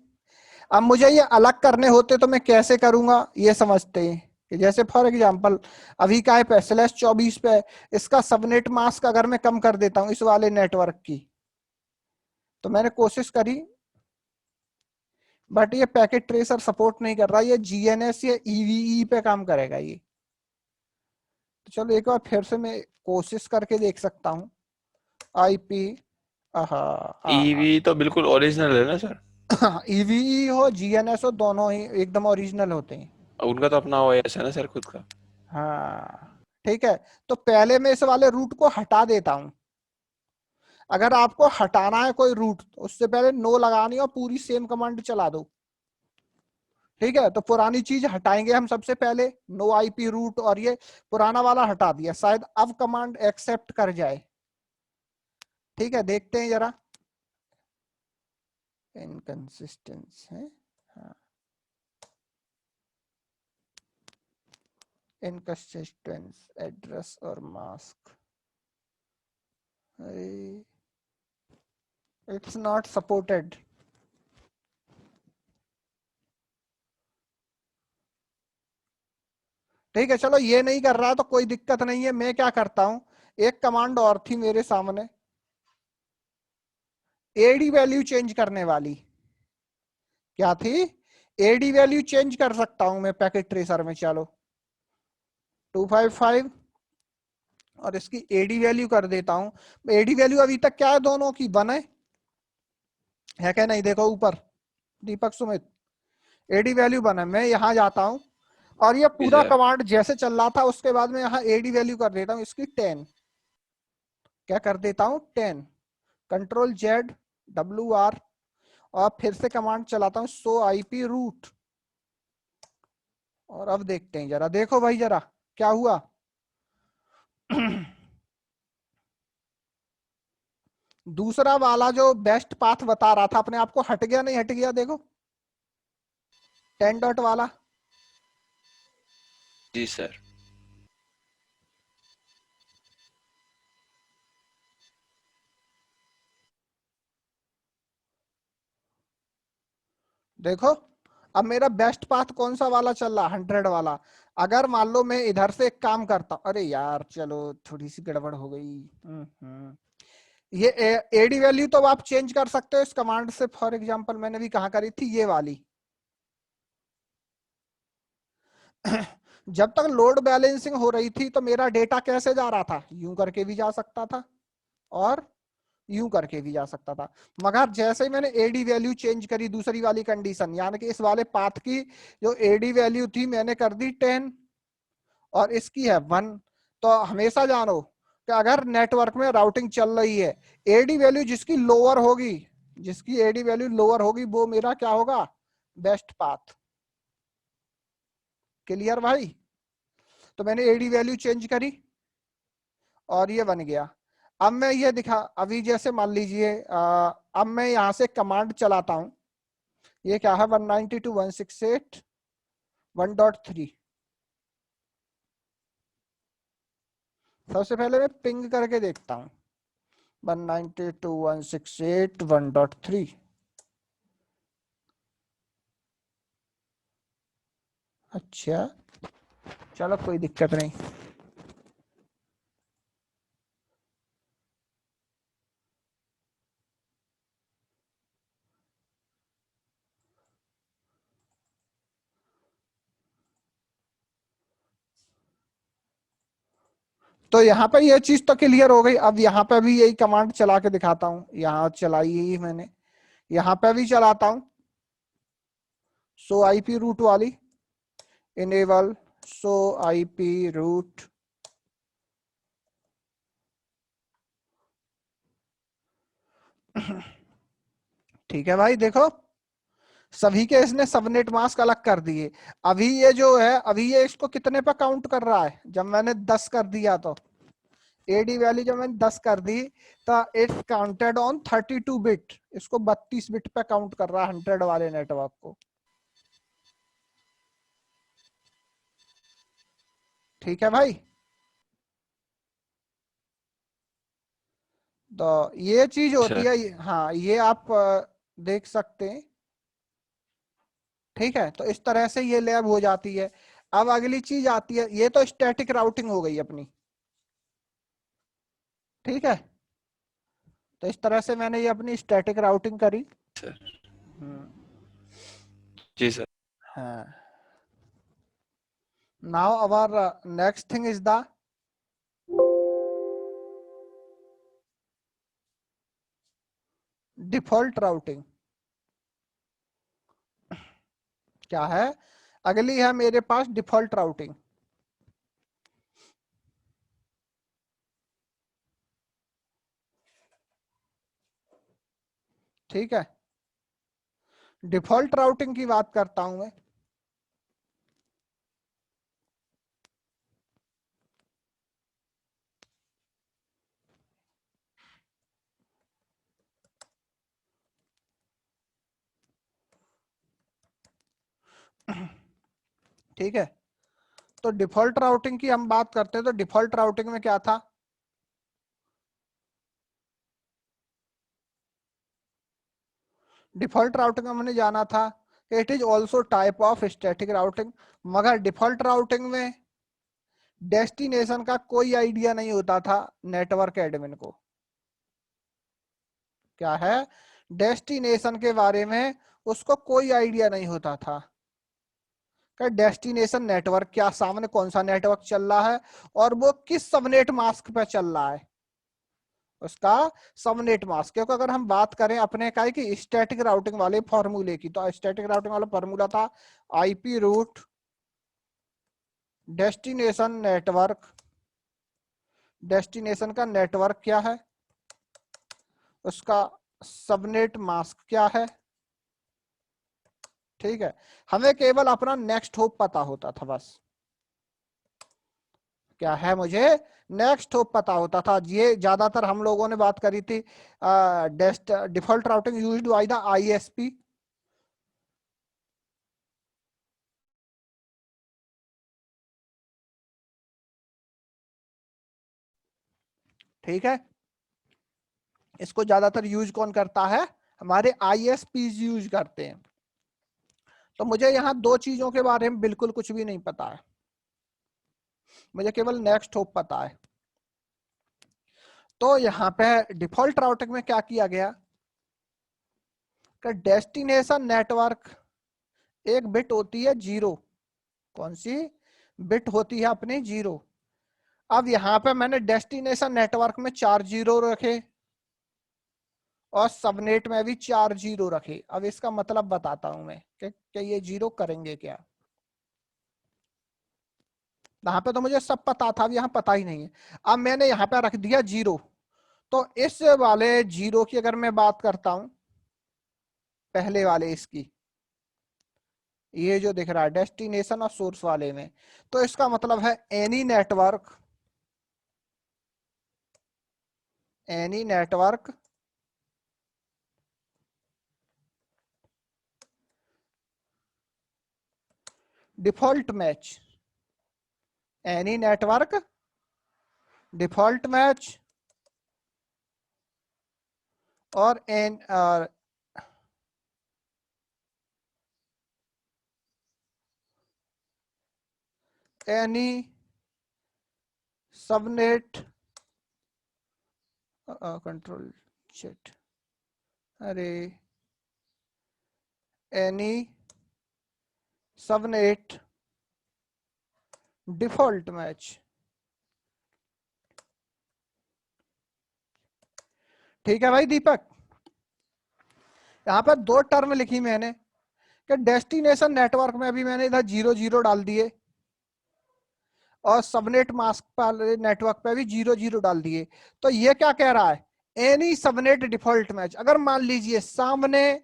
अब मुझे ये अलग करने होते तो मैं कैसे करूंगा ये समझते हैं। कि जैसे फॉर एग्जांपल अभी का है /24 पे, इसका सबनेट मास्क अगर मैं कम कर देता हूं इस वाले नेटवर्क की, तो मैंने कोशिश करी बट ये पैकेट ट्रेसर सपोर्ट नहीं कर रहा, ये GNS या EVE पे काम करेगा ये। तो चलो एक बार फिर से मैं कोशिश करके देख सकता हूँ। IP, ईवी तो बिल्कुल ओरिजिनल है ना सर? EVE हो GNS हो, दोनों ही एकदम ओरिजिनल होते हैं। उनका तो अपना ओएस है ना सर, खुद का। हाँ ठीक है, तो पहले मैं इस वाले रूट को हटा देता हूं। अगर आपको हटाना है कोई रूट, तो उससे पहले नो लगानी और पूरी सेम कमांड चला दो। ठीक है, तो पुरानी चीज हटाएंगे हम सबसे पहले, नो IP रूट, और ये पुराना वाला हटा दिया, शायद अब कमांड एक्सेप्ट कर जाए। ठीक है, देखते हैं जरा। इनकंसिस्टेंस है, हाँ, इनकंसिस्टेंस एड्रेस और मास्क, इट्स नॉट सपोर्टेड। ठीक है, चलो ये नहीं कर रहा तो कोई दिक्कत नहीं है। मैं क्या करता हूं, एक कमांड और थी मेरे सामने, AD वैल्यू चेंज करने वाली। क्या थी? AD वैल्यू चेंज कर सकता हूं मैं पैकेट ट्रेसर में। चलो 255 और इसकी AD वैल्यू कर देता हूं। AD वैल्यू अभी तक क्या है, दोनों की 1 है क्या नहीं, देखो ऊपर दीपक सुमित, AD वैल्यू 1 है। मैं यहां जाता हूं और ये जी पूरा सर। कमांड जैसे चल रहा था उसके बाद में यहाँ AD वैल्यू कर देता हूँ इसकी 10। क्या कर देता हूँ, 10, Ctrl+Z और फिर से कमांड चलाता हूँ सो IP रूट। और अब देखते हैं जरा, देखो भाई जरा क्या हुआ। दूसरा वाला जो बेस्ट पाथ बता रहा था अपने आप को, हट गया नहीं हट गया, देखो 10 डॉट वाला। जी सर। देखो अब मेरा बेस्ट पाथ कौन सा वाला चल रहा, 100 वाला। अगर मान लो मैं इधर से एक काम करता हूं, अरे यार चलो थोड़ी सी गड़बड़ हो गई। ये एडी वैल्यू तो आप चेंज कर सकते हो इस कमांड से। फॉर एग्जांपल मैंने भी कहा करी थी, ये वाली। जब तक लोड बैलेंसिंग हो रही थी तो मेरा डेटा कैसे जा रहा था, यूं करके भी जा सकता था और यूं करके भी जा सकता था। मगर जैसे ही मैंने एडी वैल्यू चेंज करी, दूसरी वाली कंडीशन, यानी कि इस वाले पाथ की जो एडी वैल्यू थी मैंने कर दी 10 और इसकी है 1, तो हमेशा जानो कि अगर नेटवर्क में राउटिंग चल रही है, एडी वैल्यू जिसकी लोअर होगी, जिसकी एडी वैल्यू लोअर होगी, वो मेरा क्या होगा, बेस्ट पाथ। क्लियर भाई? तो मैंने एडी वैल्यू चेंज करी और ये बन गया। अब मैं ये दिखा, अभी जैसे मान लीजिए अब मैं यहां से कमांड चलाता हूं, ये क्या है 192.168.1.3। सबसे पहले मैं पिंग करके देखता हूं 192.168.1.3। अच्छा चलो कोई दिक्कत नहीं। तो यहाँ पे ये चीज तो क्लियर हो गई। अब यहाँ पे भी यही कमांड चला के दिखाता हूँ, यहाँ चलाई ही मैंने, यहाँ पे भी चलाता हूँ। सो आईपी रूट वाली, इनेबल सो आईपी रूट। ठीक है भाई, देखो सभी के इसने सबनेट मास्क अलग कर दिए। अभी ये जो है, अभी ये इसको कितने पे काउंट कर रहा है, जब मैंने 10 कर दिया तो एडी वैल्यू जब मैंने 10 कर दी तो इट्स काउंटेड ऑन 32 बिट, इसको 32 बिट पे काउंट कर रहा है 100 वाले नेटवर्क को। ठीक है भाई? तो ये चीज होती सर। है, हाँ ये आप देख सकते हैं। ठीक है, तो इस तरह से ये लैब हो जाती है। अब अगली चीज आती है, ये तो स्टैटिक राउटिंग हो गई अपनी। ठीक है, तो इस तरह से मैंने ये अपनी स्टैटिक राउटिंग करी। सर। हम्म, जी सर। हाँ। Now our next thing is the default routing. क्या है, अगली है मेरे पास डिफॉल्ट राउटिंग। ठीक है, डिफॉल्ट राउटिंग की बात करता हूं मैं। ठीक है, तो डिफॉल्ट राउटिंग की हम बात करते हैं, तो डिफॉल्ट राउटिंग में क्या था, डिफॉल्ट राउटिंग में हमने जाना था it is also type of static routing. मगर डिफॉल्ट राउटिंग में डेस्टिनेशन का कोई आइडिया नहीं होता था नेटवर्क एडमिन को। क्या है, डेस्टिनेशन के बारे में उसको कोई आइडिया नहीं होता था कि डेस्टिनेशन नेटवर्क क्या, सामने कौन सा नेटवर्क चल रहा है और वो किस सबनेट मास्क पे चल रहा है, उसका सबनेट मास्क। क्योंकि अगर हम बात करें अपने का कि स्टैटिक राउटिंग वाले फॉर्मूले की, तो स्टैटिक राउटिंग वाला फॉर्मूला था IP root destination network. Destination का नेटवर्क क्या है, उसका सबनेट मास्क क्या है। ठीक है, हमें केवल अपना नेक्स्ट होप पता होता था बस। क्या है, मुझे नेक्स्ट होप पता होता था। ये ज्यादातर हम लोगों ने बात करी थी default routing used by the ISP. ठीक है, इसको ज्यादातर यूज कौन करता है, हमारे आईएसपी यूज करते हैं। तो मुझे यहाँ दो चीजों के बारे में बिल्कुल कुछ भी नहीं पता है, मुझे केवल नेक्स्ट होप पता है। तो यहाँ पे डिफॉल्ट राउटिंग में क्या किया गया कि डेस्टिनेशन नेटवर्क एक बिट होती है 0, कौन सी बिट होती है अपनी 0। अब यहाँ पे मैंने डेस्टिनेशन नेटवर्क में 4 जीरो रखे और सबनेट में भी 4 जीरो रखे। अब इसका मतलब बताता हूं मैं कि ये जीरो करेंगे क्या। यहाँ पे तो मुझे सब पता था, अब यहाँ पता ही नहीं है। अब मैंने यहाँ पे रख दिया 0। तो इस वाले 0 की अगर मैं बात करता हूं, पहले वाले इसकी, ये जो दिख रहा है डेस्टिनेशन और सोर्स वाले में, तो इसका मतलब है any network default match, any network default match और एनी सबनेट कंट्रोल शिट, अरे एनी सबनेट डिफॉल्ट मैच। ठीक है भाई दीपक, यहाँ पर 2 टर्म लिखी मैंने कि डेस्टिनेशन नेटवर्क में अभी मैंने इधर 0 0 डाल दिए और सबनेट मास्क वाले नेटवर्क पे भी 0 0 डाल दिए। तो ये क्या कह रहा है, एनी सबनेट डिफॉल्ट मैच। अगर मान लीजिए सामने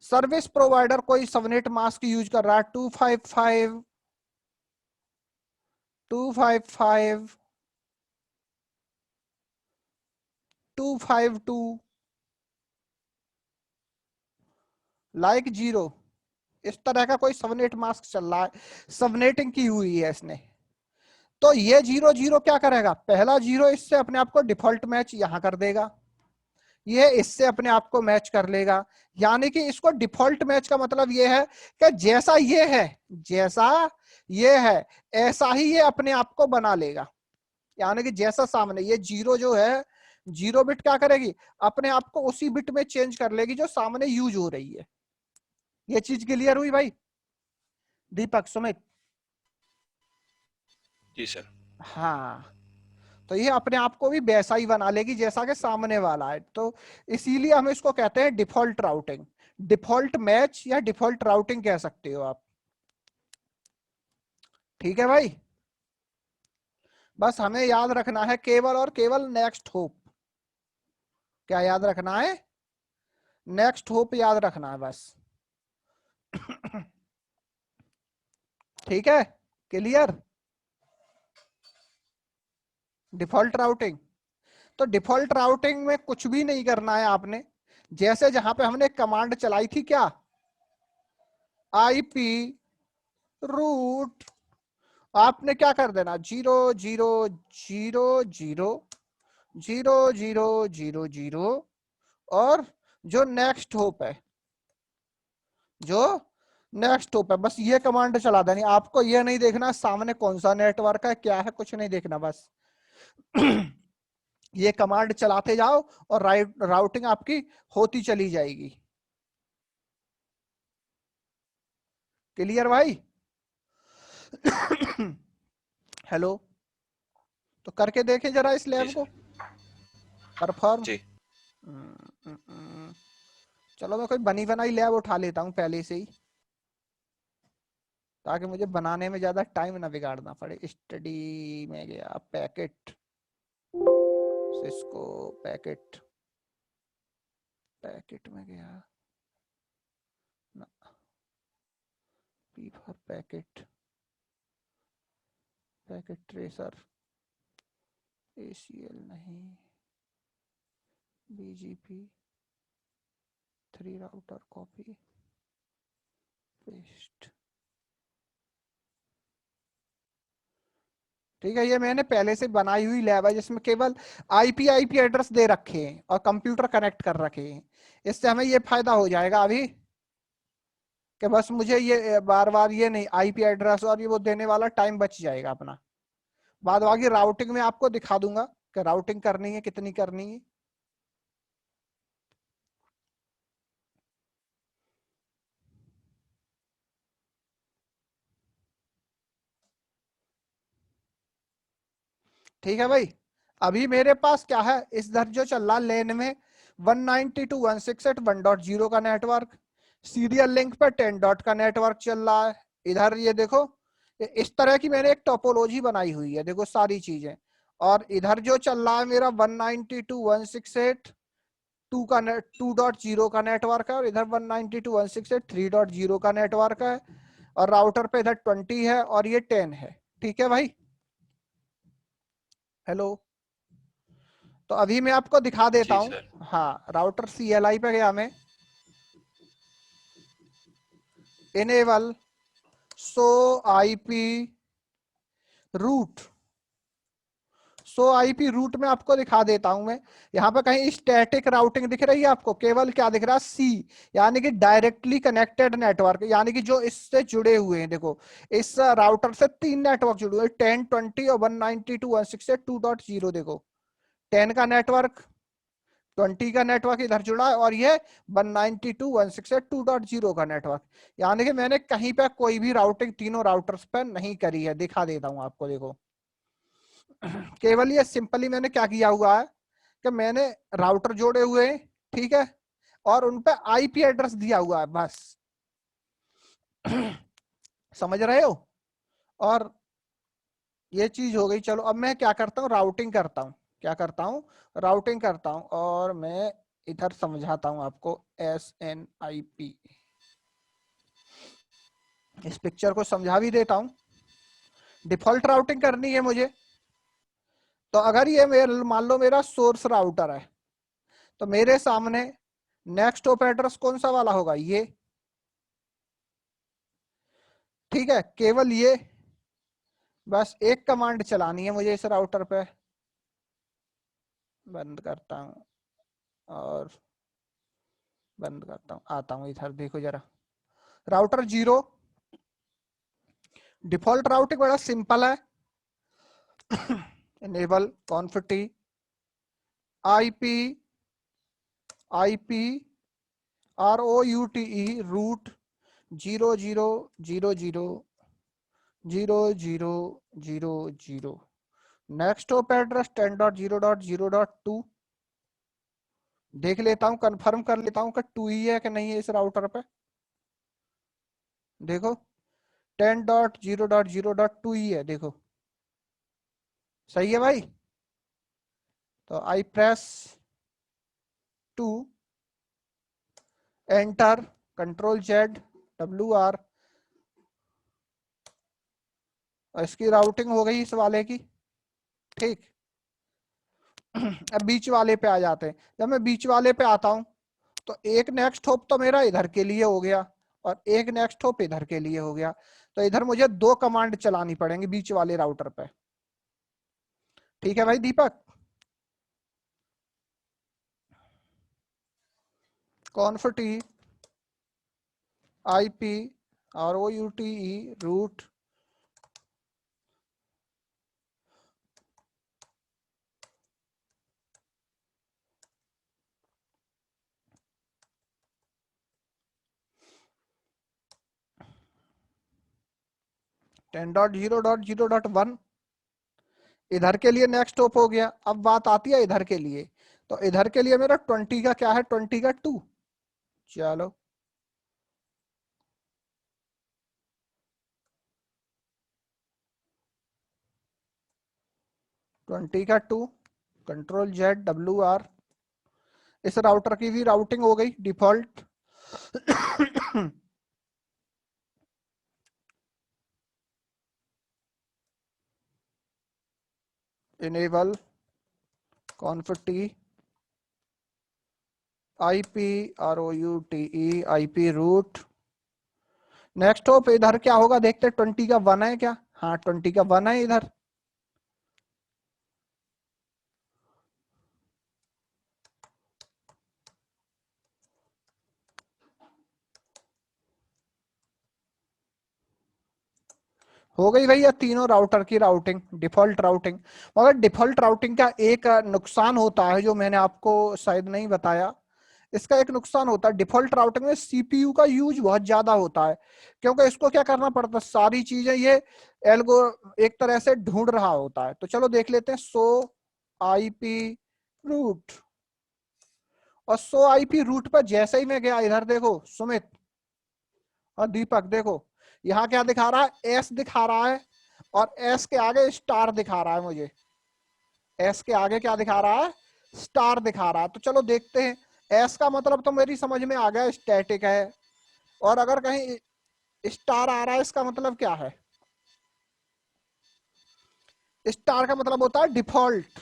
सर्विस प्रोवाइडर कोई सबनेट मास्क यूज कर रहा है 255 255 252 लाइक 0, इस तरह का कोई सबनेट मास्क चल रहा है, सबनेटिंग की हुई है इसने, तो ये 0 0 क्या करेगा, पहला 0 इससे अपने आप को डिफॉल्ट मैच यहां कर देगा, ये इससे अपने आप को मैच कर लेगा। यानी कि इसको डिफॉल्ट मैच का मतलब ये है कि जैसा ये है ऐसा ही ये अपने आप को बना लेगा। यानी कि जैसा सामने ये 0 जो है, 0 बिट क्या करेगी, अपने आप को उसी बिट में चेंज कर लेगी जो सामने यूज हो रही है। ये चीज क्लियर हुई भाई दीपक सुमित? जी सर। हाँ, तो ये अपने आप को भी वैसा ही बना लेगी जैसा कि सामने वाला है। तो इसीलिए हम इसको कहते हैं डिफॉल्ट राउटिंग, डिफॉल्ट मैच या डिफॉल्ट राउटिंग कह सकते हो आप। ठीक है भाई, बस हमें याद रखना है केवल और केवल नेक्स्ट होप। क्या याद रखना है, नेक्स्ट होप याद रखना है बस। ठीक है, क्लियर। डिफॉल्ट राउटिंग, तो डिफॉल्ट राउटिंग में कुछ भी नहीं करना है आपने। जैसे जहां पे हमने कमांड चलाई थी क्या, आईपी रूट, आपने क्या कर देना 0 0 0 0 0 0 0 0 और जो नेक्स्ट होप है, बस ये कमांड चला देनी। आपको ये नहीं देखना सामने कौन सा नेटवर्क है क्या है, कुछ नहीं देखना, बस ये कमांड चलाते जाओ और राउटिंग आपकी होती चली जाएगी। क्लियर भाई? हेलो, तो करके देखें जरा इस जी लैब को सर। परफॉर्म। जी। चलो मैं कोई बनी बनाई लैब उठा लेता हूं पहले से ही, ताकि मुझे बनाने में ज्यादा टाइम ना बिगाड़ना पड़े। स्टडी में गया, पैकेट सिस्को, पैकेट पैकेट में गया ना, P for packet, packet tracer, ACL नहीं, BGP 3 राउटर, कॉपी पेस्ट। ठीक है, ये मैंने पहले से बनाई हुई लैब है जिसमें केवल आईपी एड्रेस दे रखे हैं और कंप्यूटर कनेक्ट कर रखे हैं। इससे हमें ये फायदा हो जाएगा अभी कि बस मुझे ये बार बार ये नहीं आईपी एड्रेस और ये वो देने वाला टाइम बच जाएगा अपना। बाद बाकी राउटिंग में आपको दिखा दूंगा कि राउटिंग करनी है, कितनी करनी है। ठीक है भाई, अभी मेरे पास क्या है, इस दर जो चल रहा लेन में 192.168.1.0 का नेटवर्क, सीरियल लिंक पे 10 डॉट का नेटवर्क चल रहा है। इधर ये देखो, इस तरह की मैंने एक टोपोलॉजी बनाई हुई है, देखो सारी चीजें। और इधर जो चल रहा है मेरा 192.168.2 का 2.0 का नेटवर्क है, और इधर 192.168.3.0 का नेटवर्क है, और राउटर पे इधर 20 है और ये 10 है। ठीक है भाई, हेलो। तो अभी मैं आपको दिखा देता जी हूं। सर। हाँ, राउटर CLI पे गया मैं, इनेबल सो आईपी रूट, सो आईपी रूट में आपको दिखा देता हूं मैं। यहाँ पे कहीं स्टैटिक राउटिंग दिख रही है आपको, केवल क्या दिख रहा है, सी, यानी कि डायरेक्टली कनेक्टेड नेटवर्क, यानी कि जो इससे जुड़े हुए हैं। देखो इस राउटर से 3 नेटवर्क जुड़े हुए, 10, 20 और 192.168.2.0। देखो 10 का नेटवर्क, 20 का नेटवर्क इधर जुड़ा है, और ये 192.168.2.0 का नेटवर्क। यानी कि मैंने कहीं पे कोई भी राउटिंग तीनों राउटर्स पे नहीं करी है। दिखा देता हूं आपको, देखो केवल ये सिंपली मैंने क्या किया हुआ है कि मैंने राउटर जोड़े हुए हैं, ठीक है, और उन पे आईपी एड्रेस दिया हुआ है, बस। समझ रहे हो। और ये चीज हो गई। चलो अब मैं क्या करता हूँ, राउटिंग करता हूँ। क्या करता हूँ, राउटिंग करता हूँ, और मैं इधर समझाता हूँ आपको। SNIP, इस पिक्चर को समझा भी देता हूँ। डिफॉल्ट राउटिंग करनी है मुझे। तो अगर ये मान लो मेरा सोर्स राउटर है, तो मेरे सामने नेक्स्ट होप एड्रेस कौन सा वाला होगा, ये। ठीक है, केवल ये, बस एक कमांड चलानी है मुझे इस राउटर पे। बंद करता हूँ और बंद करता हूँ, आता हूँ इधर, देखो जरा। राउटर 0, डिफॉल्ट राउटिंग बड़ा सिंपल है। Enable config IP, IP ROUTE route 00000000। Next hop address 10.0.0.2। देख लेता हूं, कंफर्म कर लेता हूं कि 2 ही है कि नहीं है इस राउटर पे। देखो 10.0.0.2 ही है, देखो सही है भाई। तो आई प्रेस 2, एंटर, Ctrl+Z, WR, और इसकी राउटिंग हो गई इस वाले की। ठीक, अब बीच वाले पे आ जाते हैं। जब मैं बीच वाले पे आता हूं, तो एक नेक्स्ट होप तो मेरा इधर के लिए हो गया, और एक नेक्स्ट होप इधर के लिए हो गया। तो इधर मुझे 2 कमांड चलानी पड़ेंगी बीच वाले राउटर पे। ठीक है भाई दीपक। कॉन्फिग आईपी ROUTE रूट 10.0.0.1, इधर के लिए नेक्स्ट होप हो गया। अब बात आती है इधर के लिए। तो इधर के लिए मेरा 20 का क्या है, 20 का 2। चलो 20 का 2, Ctrl+Z, WR, इस राउटर की भी राउटिंग हो गई default. Enable config IP ROUTE IP root. Next hop इधर क्या होगा, देखते 20 का 1 है क्या। हाँ 20 का 1 है इधर। हो गई भैया तीनों राउटर की राउटिंग, डिफॉल्ट राउटिंग। मगर डिफॉल्ट राउटिंग का एक नुकसान होता है जो मैंने आपको शायद नहीं बताया। इसका एक नुकसान होता है, डिफॉल्ट राउटिंग में सीपीयू का यूज बहुत ज्यादा होता है, क्योंकि इसको क्या करना पड़ता है, सारी चीजें ये एल्गो एक तरह से ढूंढ रहा होता है। तो चलो देख लेते हैं सो आईपी रूट। और सो आईपी रूट पर जैसे ही मैं गया, इधर देखो सुमित और दीपक, देखो यहाँ क्या दिखा रहा है, एस दिखा रहा है, और एस के आगे स्टार दिखा रहा है मुझे। एस के आगे क्या दिखा रहा है, स्टार दिखा रहा है। तो चलो देखते हैं, एस का मतलब तो मेरी समझ में आ गया, स्टैटिक है। और अगर कहीं स्टार आ रहा है, इसका मतलब क्या है, स्टार का मतलब होता है डिफॉल्ट।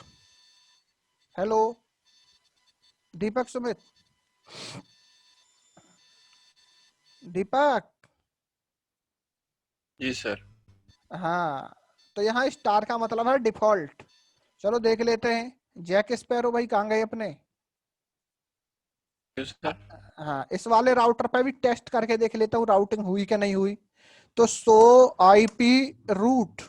हेलो दीपक सुमित, दीपक। जी सर। हाँ, तो यहाँ स्टार का मतलब है डिफॉल्ट। चलो देख लेते हैं, जैक स्पैरो भाई कहाँ गए अपने। जी सर। हाँ, इस वाले राउटर पे भी टेस्ट करके देख लेता हूँ राउटिंग हुई कि नहीं हुई। तो सो आईपी रूट,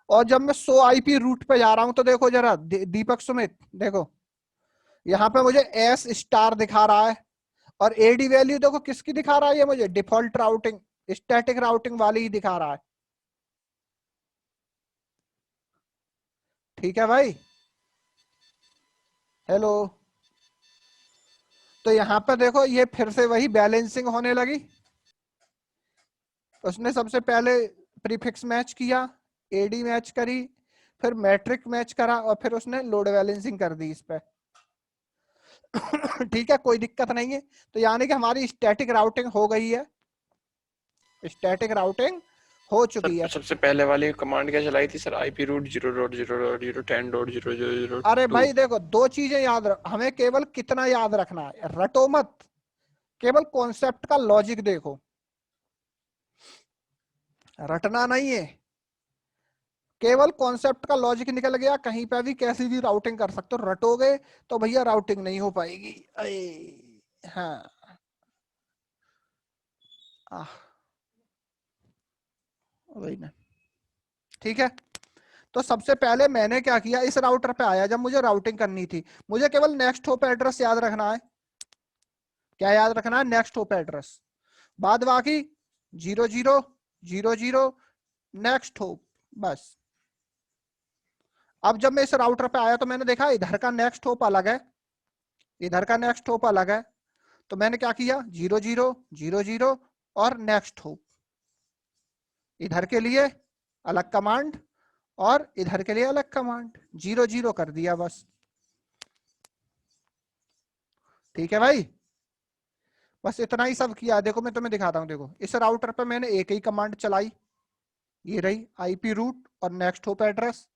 और जब मैं सो आईपी रूट पे जा रहा हूं तो देखो जरा दीपक सुमित, देखो यहाँ पे मुझे एस स्टार दिखा रहा है, और एडी वैल्यू देखो किसकी दिखा रहा है, ये मुझे डिफॉल्ट राउटिंग, स्टैटिक राउटिंग वाली ही दिखा रहा है। ठीक है भाई, हेलो। तो यहाँ पे देखो ये फिर से वही बैलेंसिंग होने लगी। उसने सबसे पहले प्रीफिक्स मैच किया, एडी मैच करी, फिर मैट्रिक मैच करा, और फिर उसने लोड बैलेंसिंग कर दी इस पे। ठीक है, कोई दिक्कत नहीं है। तो यानी कि हमारी स्टैटिक राउटिंग हो गई है, स्टैटिक राउटिंग हो सर चुकी है। सबसे पहले वाली कमांड क्या चलाई थी सर, आईपी रूट 0.0.0.10.0.0.2। अरे भाई देखो, दो चीजें याद हमें केवल कितना याद रखना है, रटो मत, केवल कॉन्सेप्ट का लॉजिक देखो, रटना नहीं है। केवल कॉन्सेप्ट का लॉजिक निकल गया, कहीं पे भी कैसी भी राउटिंग कर सकते हो, रटोगे तो भैया राउटिंग नहीं हो पाएगी। हाँ, आह, वही ना। ठीक है, तो सबसे पहले मैंने क्या किया, इस राउटर पे आया, जब मुझे राउटिंग करनी थी, मुझे केवल नेक्स्ट होप एड्रेस याद रखना है। क्या याद रखना है, नेक्स्ट होप एड्रेस। बाद बाकी 0000 नेक्स्ट होप, बस। अब जब मैं इस राउटर पे आया तो मैंने देखा इधर का नेक्स्ट होप अलग है, इधर का नेक्स्ट होप अलग है। तो मैंने क्या किया, 0000 और नेक्स्ट होप, इधर के लिए अलग कमांड और इधर के लिए अलग कमांड, 00 कर दिया बस। ठीक है भाई, बस इतना ही सब किया। देखो मैं तुम्हें दिखाता हूँ, देखो इस राउटर पे मैंने एक ही कमांड चलाई, ये रही आईपी रूट और नेक्स्ट होप एड्रेस।